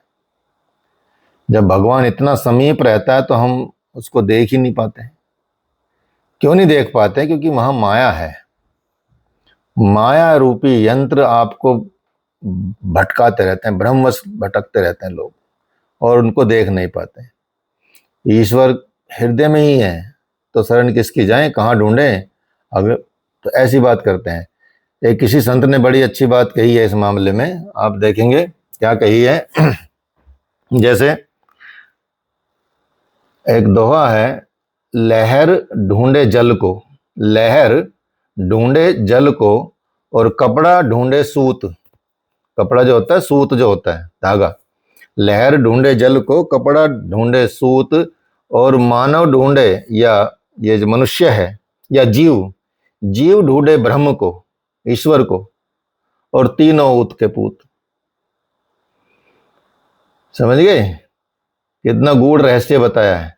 जब भगवान इतना समीप रहता है तो हम उसको देख ही नहीं पाते हैं। क्यों नहीं देख पाते? क्योंकि वहां माया है। माया रूपी यंत्र आपको भटकाते रहते हैं, ब्रह्मवश भटकते रहते हैं लोग, और उनको देख नहीं पाते। ईश्वर हृदय में ही है, तो शरण किसकी जाएं, कहाँ ढूंढें? अगर तो ऐसी बात करते हैं। एक किसी संत ने बड़ी अच्छी बात कही है इस मामले में, आप देखेंगे क्या कही है। जैसे एक दोहा है, लहर ढूंढे जल को, लहर ढूंढे जल को और कपड़ा ढूंढे सूत। कपड़ा जो होता है, सूत जो होता है, धागा, लहर ढूंढे जल को, कपड़ा ढूंढे सूत, और मानव ढूंढे, या ये जो मनुष्य है या जीव, जीव ढूंढे ब्रह्म को, ईश्वर को, और तीनों ऊत के पूत। समझ गए? कितना गूढ़ रहस्य बताया है।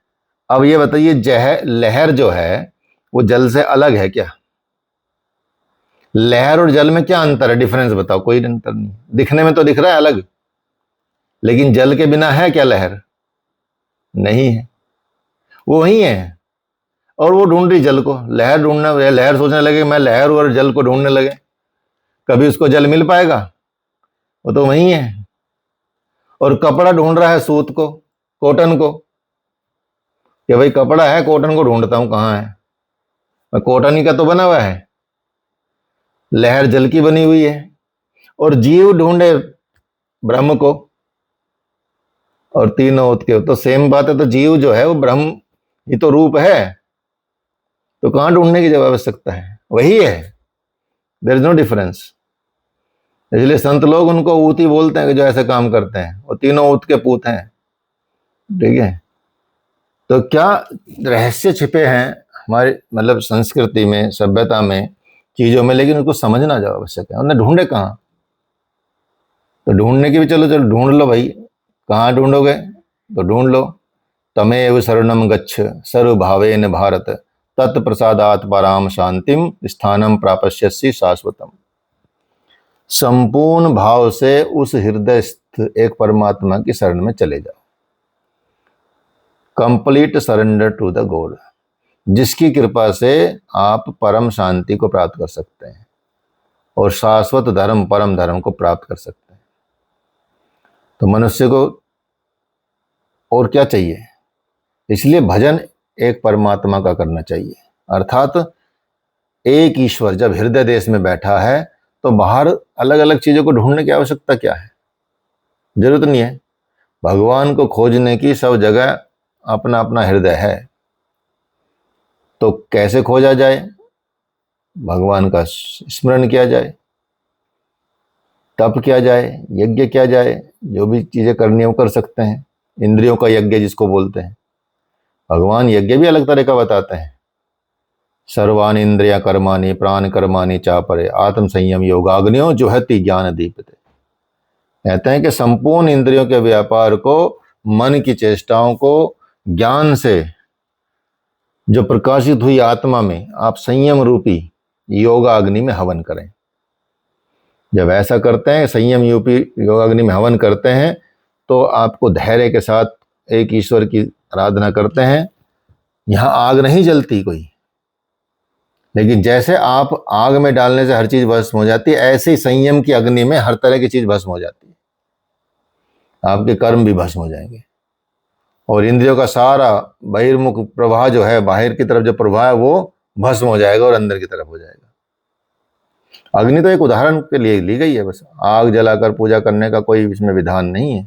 अब ये बताइए, लहर जो है वो जल से अलग है क्या? लहर और जल में क्या अंतर है? डिफरेंस बताओ। कोई अंतर नहीं। दिखने में तो दिख रहा है अलग, लेकिन जल के बिना है क्या लहर? नहीं है, वो वही है। और वो ढूंढ रही जल को। लहर ढूंढना, लहर सोचने लगे मैं लहर हूं, और जल को ढूंढने लगे, कभी उसको जल मिल पाएगा? वो तो वही है। और कपड़ा ढूंढ रहा है सूत को, कॉटन को, कि भाई कपड़ा है, कॉटन को ढूंढता हूं कहां है, कॉटन ही का तो बना हुआ है। लहर जल की बनी हुई है। और जीव ढूंढे ब्रह्म को और तीनों ऊत के। तो सेम बात है। तो जीव जो है वो ब्रह्म ही तो रूप है, तो कहां ढूंढने की जब आवश्यकता है? वही है। There is no difference. इसलिए संत लोग उनको ऊत ही बोलते हैं कि जो ऐसे काम करते हैं, वो तीनों ऊत के पूत हैं। ठीक है? तो क्या रहस्य छिपे हैं हमारे मतलब संस्कृति में, सभ्यता में, चीजों में, लेकिन उनको समझना जो आवश्यक है। उन्हें ढूंढे कहाँ? तो ढूंढने की भी चलो चलो ढूंढ लो भाई। कहाँ ढूंढोगे? तो ढूंढ लो। तमेव शरणम गच्छ सर्वभावेन भारत, तत्प्रसादात् पराम शांतिम स्थानम प्रापस्यसि शाश्वतम। संपूर्ण भाव से उस हृदय स्थित एक परमात्मा की शरण में चले जाओ। Complete surrender to the God, जिसकी कृपा से आप परम शांति को प्राप्त कर सकते हैं और शाश्वत धर्म, परम धर्म को प्राप्त कर सकते हैं। तो मनुष्य को और क्या चाहिए? इसलिए भजन एक परमात्मा का करना चाहिए। अर्थात एक ईश्वर जब हृदय देश में बैठा है, तो बाहर अलग अलग चीजों को ढूंढने की आवश्यकता क्या है? जरूरत नहीं है। भगवान को खोजने की सब जगह अपना अपना हृदय है। तो कैसे खोजा जाए? भगवान का स्मरण किया जाए, तप किया जाए, यज्ञ किया जाए, जो भी चीजें करनी है वो कर सकते हैं। इंद्रियों का यज्ञ जिसको बोलते हैं। भगवान यज्ञ भी अलग तरह का बताते हैं। सर्वान इंद्रिया कर्माणि प्राण कर्माणि चापरे आत्म संयम योगाग्न्यो जुहति ज्ञान दीपते। कहते हैं कि संपूर्ण इंद्रियों के व्यापार को, मन की चेष्टाओं को ज्ञान से जो प्रकाशित हुई आत्मा में आप संयम रूपी योगाग्नि में हवन करें। जब ऐसा करते हैं, संयम रूपी योगाग्नि में हवन करते हैं, तो आपको धैर्य के साथ एक ईश्वर की आराधना करते हैं। यहां आग नहीं जलती कोई, लेकिन जैसे आप आग में डालने से हर चीज भस्म हो जाती है, ऐसे ही संयम की अग्नि में हर तरह की चीज भस्म हो जाती है। आपके कर्म भी भस्म हो जाएंगे, और इंद्रियों का सारा बहिर्मुख प्रवाह जो है, बाहर की तरफ जो प्रवाह है, वो भस्म हो जाएगा और अंदर की तरफ हो जाएगा। अग्नि तो एक उदाहरण के लिए ली गई है, बस आग जलाकर पूजा करने का कोई इसमें विधान नहीं है।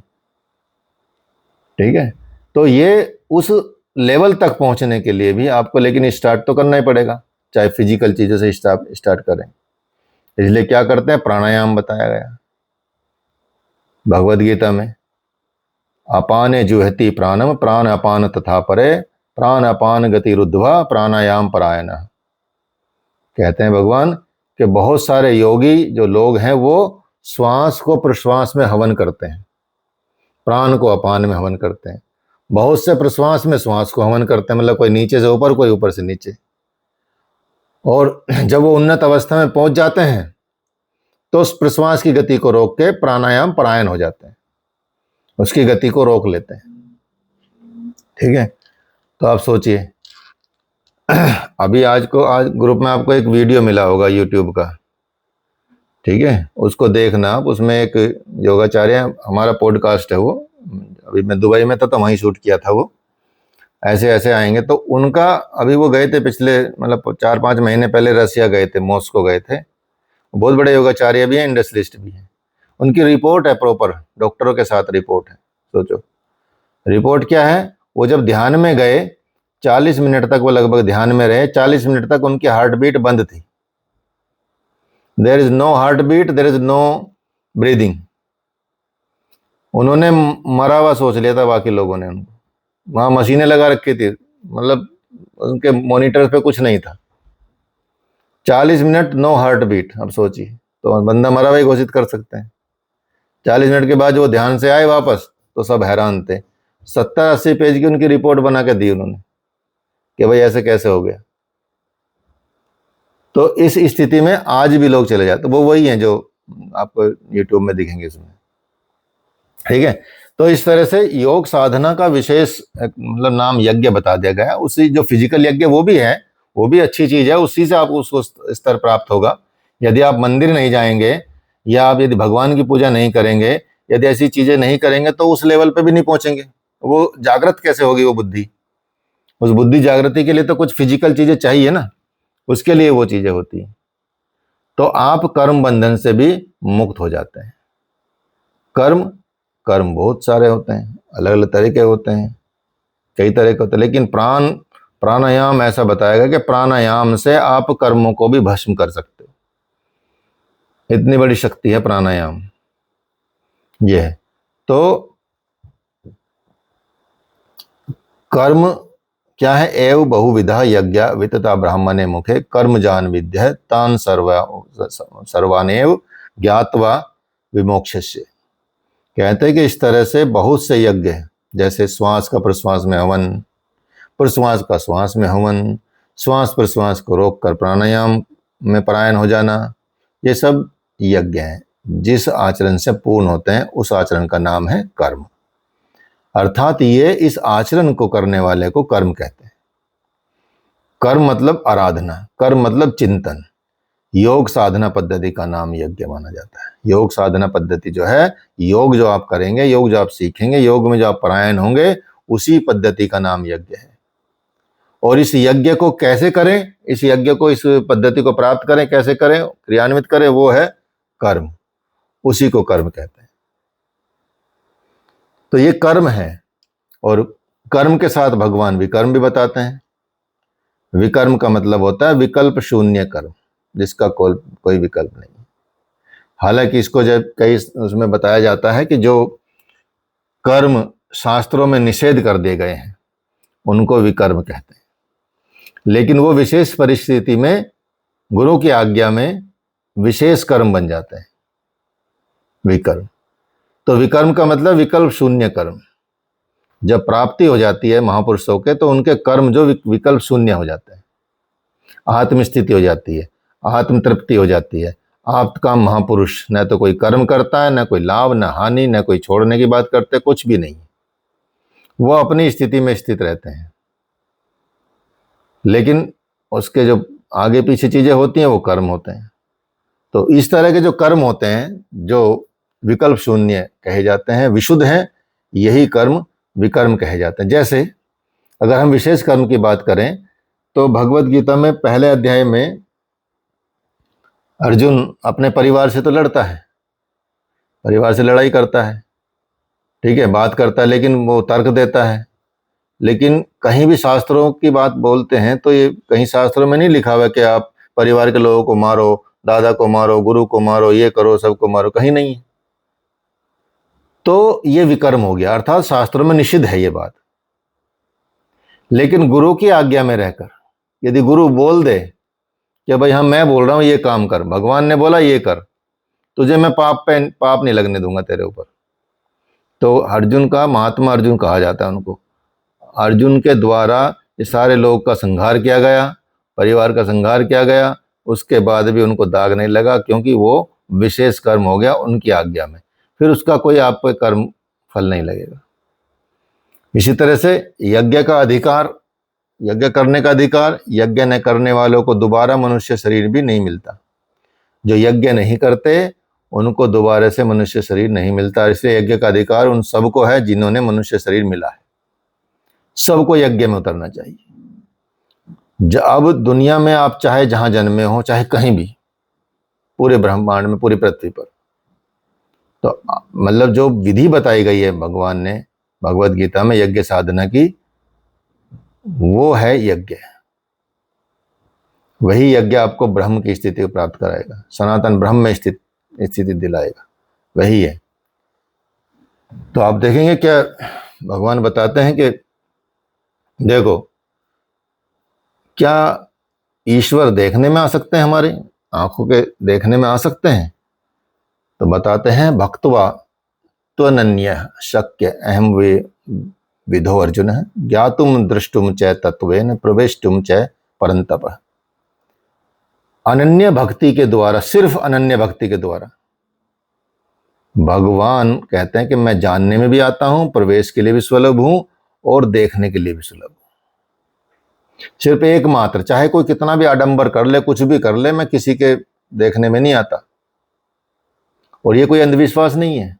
ठीक है? तो ये उस लेवल तक पहुंचने के लिए भी आपको लेकिन स्टार्ट तो करना ही पड़ेगा, चाहे फिजिकल चीजों से स्टार्ट करें। इसलिए क्या करते हैं? प्राणायाम बताया गया भगवद गीता में। अपाने जुहति प्राणम प्राण अपान तथा परे प्राण अपान गति रुद्ध्वा प्राणायाम परायण। कहते हैं भगवान कि बहुत सारे योगी जो लोग हैं, वो श्वास को प्रश्वास में हवन करते हैं, प्राण को अपान में हवन करते हैं। बहुत से प्रश्वास में श्वास को हवन करते हैं, मतलब कोई नीचे से ऊपर, कोई ऊपर से नीचे। और जब वो उन्नत अवस्था में पहुंच जाते हैं, तो उस प्रश्वास की गति को रोक के प्राणायाम परायण हो जाते हैं, उसकी गति को रोक लेते हैं। ठीक है? तो आप सोचिए, अभी आज ग्रुप में आपको एक वीडियो मिला होगा यूट्यूब का। ठीक है? उसको देखना आप। उसमें एक योगाचार्य, हमारा पॉडकास्ट है वो, अभी मैं दुबई में था तो वहीं शूट किया था वो। ऐसे ऐसे आएंगे तो उनका, अभी वो गए थे पिछले मतलब 4-5 महीने पहले रसिया गए थे, मॉस्को गए थे। बहुत बड़े योगाचार्य भी हैं, इंडस्ट्रियलिस्ट भी हैं। उनकी रिपोर्ट है, प्रॉपर डॉक्टरों के साथ रिपोर्ट है। सोचो रिपोर्ट क्या है। वो जब ध्यान में गए, 40 मिनट तक वो लगभग ध्यान में रहे। 40 मिनट तक उनकी हार्ट बीट बंद थी। There is no heart beat, there is no breathing. उन्होंने मरा हुआ सोच लिया था बाकी लोगों ने उनको, वहां मशीनें लगा रखी थी, मतलब उनके मॉनिटर पे कुछ नहीं था। 40 मिनट नो हार्ट बीट, अब सोचिए, तो बंदा मरा हुआ ही घोषित कर सकते हैं। 40 मिनट के बाद जो ध्यान से आए वापस तो सब हैरान थे। 70-80 पेज की उनकी रिपोर्ट बना के दी उन्होंने कि भाई ऐसे कैसे हो गया। तो इस स्थिति में आज भी लोग चले जाते, वो वही हैं जो आपको यूट्यूब में दिखेंगे इसमें, ठीक है। तो इस तरह से योग साधना का विशेष मतलब नाम यज्ञ बता दिया गया। उसी जो फिजिकल यज्ञ वो भी है, वो भी अच्छी चीज है, उसी से आपको उसको स्तर प्राप्त होगा। यदि आप मंदिर नहीं जाएंगे या आप यदि भगवान की पूजा नहीं करेंगे, यदि ऐसी चीजें नहीं करेंगे तो उस लेवल पे भी नहीं पहुंचेंगे। वो जागृत कैसे होगी वो बुद्धि? उस बुद्धि जागृति के लिए तो कुछ फिजिकल चीजें चाहिए ना, उसके लिए वो चीजें होती हैं। तो आप कर्म बंधन से भी मुक्त हो जाते हैं। कर्म कर्म बहुत सारे होते हैं, अलग अलग तरह के होते हैं, कई तरह के होते हैं, लेकिन प्राणायाम ऐसा बताया गया कि प्राणायाम से आप कर्मों को भी भस्म कर सकते हो। इतनी बड़ी शक्ति है प्राणायाम, ये है। तो कर्म क्या है? एव बहुविधा यज्ञ वितता ब्राह्मणे मुखे कर्म जान विद्य तान सर्वानेव ज्ञात्वा विमोक्षस्य। कहते हैं कि इस तरह से बहुत से यज्ञ हैं, जैसे श्वास का प्रश्वास में हवन, प्रश्वास का श्वास में हवन, श्वास प्रश्वास को रोककर प्राणायाम में परायण हो जाना, ये सब यज्ञ हैं। जिस आचरण से पूर्ण होते हैं उस आचरण का नाम है कर्म। अर्थात ये इस आचरण को करने वाले को कर्म कहते हैं। कर्म मतलब आराधना, कर्म मतलब चिंतन। योग साधना पद्धति का नाम यज्ञ माना जाता है। योग साधना पद्धति जो है, योग जो आप करेंगे, योग जो आप सीखेंगे, योग में जो आप परायण होंगे, उसी पद्धति का नाम यज्ञ है। और इस यज्ञ को कैसे करें, इस यज्ञ को, इस पद्धति को प्राप्त करें, कैसे करें, क्रियान्वित करें, वो है कर्म। उसी को कर्म कहते हैं। तो ये कर्म है। और कर्म के साथ भगवान विकर्म भी बताते हैं। विकर्म का मतलब होता है विकल्प शून्य कर्म, जिसका कोई विकल्प नहीं। हालांकि इसको जब कई उसमें बताया जाता है कि जो कर्म शास्त्रों में निषेध कर दिए गए हैं उनको विकर्म कहते हैं, लेकिन वो विशेष परिस्थिति में गुरु की आज्ञा में विशेष कर्म बन जाते हैं विकर्म। तो विकर्म का मतलब विकल्प शून्य कर्म। जब प्राप्ति हो जाती है महापुरुषों के, तो उनके कर्म जो विकल्प शून्य हो जाते हैं, आत्मस्थिति हो जाती है, आत्म तृप्ति हो जाती है। आपका महापुरुष न तो कोई कर्म करता है, न कोई लाभ, न हानि, न कोई छोड़ने की बात करते, कुछ भी नहीं। वो अपनी स्थिति में स्थित रहते हैं, लेकिन उसके जो आगे पीछे चीजें होती हैं वो कर्म होते हैं। तो इस तरह के जो कर्म होते हैं जो विकल्प शून्य कहे जाते हैं, विशुद्ध हैं, यही कर्म विकर्म कहे जाते हैं। जैसे अगर हम विशेष कर्म की बात करें तो भगवत गीता में पहले अध्याय में अर्जुन अपने परिवार से तो लड़ता है, परिवार से लड़ाई करता है, ठीक है, बात करता है, लेकिन वो तर्क देता है। लेकिन कहीं भी शास्त्रों की बात बोलते हैं तो ये कहीं शास्त्रों में नहीं लिखा हुआ कि आप परिवार के लोगों को मारो, दादा को मारो, गुरु को मारो, ये करो, सबको मारो, कहीं नहीं है। तो ये विकर्म हो गया, अर्थात शास्त्रों में निषिद्ध है ये बात। लेकिन गुरु की आज्ञा में रहकर यदि गुरु बोल दे कि भाई हाँ मैं बोल रहा हूं ये काम कर, भगवान ने बोला ये कर, तुझे मैं पाप नहीं लगने दूंगा तेरे ऊपर। तो अर्जुन का, महात्मा अर्जुन कहा जाता है उनको। अर्जुन के द्वारा ये सारे लोगों का संहार किया गया, परिवार का संहार किया गया, उसके बाद भी उनको दाग नहीं लगा, क्योंकि वो विशेष कर्म हो गया उनकी आज्ञा में। फिर उसका कोई आप पे कर्म फल नहीं लगेगा। इसी तरह से यज्ञ का अधिकार, यज्ञ करने का अधिकार, यज्ञ न करने वालों को दोबारा मनुष्य शरीर भी नहीं मिलता। जो यज्ञ नहीं करते उनको दोबारा से मनुष्य शरीर नहीं मिलता। इसलिए यज्ञ का अधिकार उन सबको है जिन्होंने मनुष्य शरीर मिला है। सबको यज्ञ में उतरना चाहिए। अब दुनिया में आप चाहे जहां जन्मे हो, चाहे कहीं भी, पूरे ब्रह्मांड में, पूरी पृथ्वी पर, तो मतलब जो विधि बताई गई है भगवान ने भगवत गीता में यज्ञ साधना की, वो है यज्ञ। वही यज्ञ आपको ब्रह्म की स्थिति को प्राप्त कराएगा, सनातन ब्रह्म में स्थिति दिलाएगा, वही है। तो आप देखेंगे क्या भगवान बताते हैं कि देखो, क्या ईश्वर देखने में आ सकते हैं, हमारी आंखों के देखने में आ सकते हैं? तो बताते हैं भक्तवा त्वनन्य शक्य अहम वे विधो अर्जुन ज्ञातुम दृष्टुम च तत्वेन प्रवेष्टुम च परंतप। अनन्य भक्ति के द्वारा, सिर्फ अनन्य भक्ति के द्वारा भगवान कहते हैं कि मैं जानने में भी आता हूं, प्रवेश के लिए भी सुलभ हूं और देखने के लिए भी सुलभ हूं। सिर्फ एकमात्र, चाहे कोई कितना भी आडंबर कर ले, कुछ भी कर ले, मैं किसी के देखने में नहीं आता। और ये कोई अंधविश्वास नहीं है,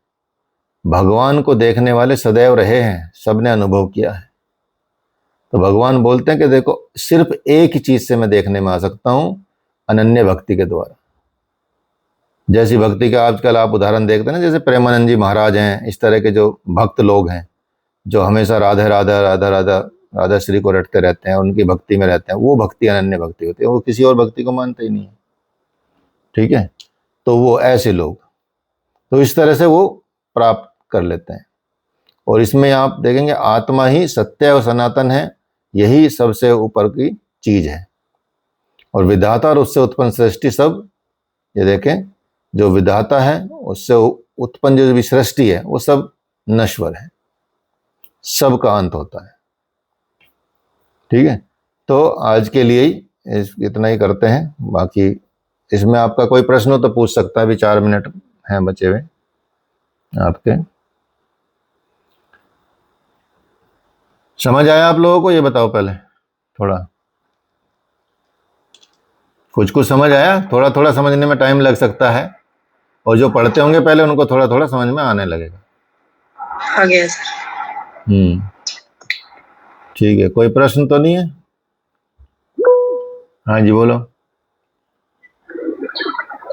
भगवान को देखने वाले सदैव रहे हैं, सबने अनुभव किया है। तो भगवान बोलते हैं कि देखो, सिर्फ एक ही चीज से मैं देखने में आ सकता हूं, अनन्य भक्ति के द्वारा। जैसी भक्ति का आजकल आप उदाहरण देखते हैं ना, जैसे प्रेमानंद जी महाराज हैं, इस तरह के जो भक्त लोग हैं जो हमेशा राधा राधा राधा राधा राधा श्री को रटते रहते हैं, उनकी भक्ति में रहते हैं, वो भक्ति अनन्य भक्ति होती है। वो किसी और भक्ति को मानते ही नहीं है, ठीक है। तो वो ऐसे लोग, तो इस तरह से वो प्राप्त कर लेते हैं। और इसमें आप देखेंगे आत्मा ही सत्य और सनातन है, यही सबसे ऊपर की चीज है। और विधाता और उससे उत्पन्न सृष्टि सब, ये देखें, जो विधाता है उससे उत्पन्न जो भी सृष्टि है वो सब नश्वर है, सबका अंत होता है, ठीक है। तो आज के लिए ही इतना ही करते हैं। बाकी इसमें आपका कोई प्रश्न हो तो पूछ सकता है, अभी 4 मिनट हैं बचे हुए आपके। समझ आया आप लोगों को? ये बताओ पहले, थोड़ा कुछ कुछ समझ आया? थोड़ा थोड़ा समझने में टाइम लग सकता है, और जो पढ़ते होंगे पहले उनको थोड़ा थोड़ा समझ में आने लगेगा। हाँ गया सर। ठीक है, कोई प्रश्न तो नहीं है? हाँ जी बोलो।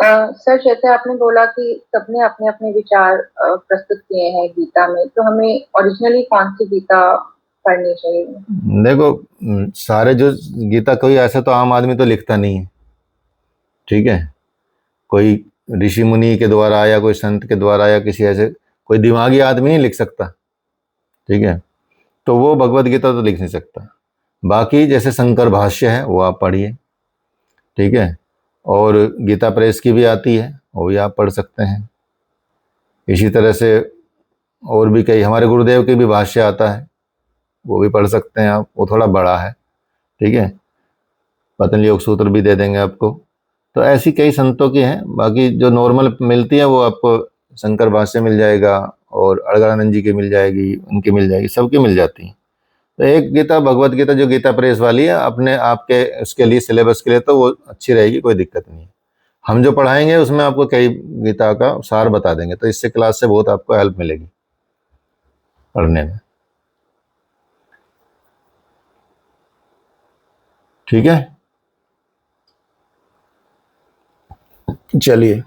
सर जैसे आपने बोला कि सबने अपने अपने विचार प्रस्तुत किए हैं गीता में, तो हमें ओरिजिनली कौन सी गीता पढ़नी चाहिए? देखो, सारे जो गीता, कोई ऐसा तो आम आदमी तो लिखता नहीं है, ठीक है। कोई ऋषि मुनि के द्वारा या कोई संत के द्वारा या किसी ऐसे कोई दिमागी आदमी नहीं लिख सकता, ठीक है। तो वो भगवत गीता तो लिख नहीं सकता। बाकी जैसे शंकर भाष्य है वो आप पढ़िए, ठीक है। और गीता प्रेस की भी आती है, वो भी आप पढ़ सकते हैं। इसी तरह से और भी कई, हमारे गुरुदेव के भी भाष्य आता है, वो भी पढ़ सकते हैं आप, वो थोड़ा बड़ा है, ठीक है। पतंजलि योग सूत्र भी दे देंगे आपको। तो ऐसी कई संतों की हैं। बाकी जो नॉर्मल मिलती है वो आपको शंकर भाष्य मिल जाएगा, और अड़गड़ानंद जी की मिल जाएगी, उनकी मिल जाएगी, सबकी मिल जाती है। तो एक गीता, भगवत गीता जो गीता प्रेस वाली है, अपने आपके उसके लिए, सिलेबस के लिए तो वो अच्छी रहेगी, कोई दिक्कत नहीं है। हम जो पढ़ाएंगे उसमें आपको कई गीता का सार बता देंगे, तो इससे क्लास से बहुत आपको हेल्प मिलेगी पढ़ने में, ठीक है। चलिए।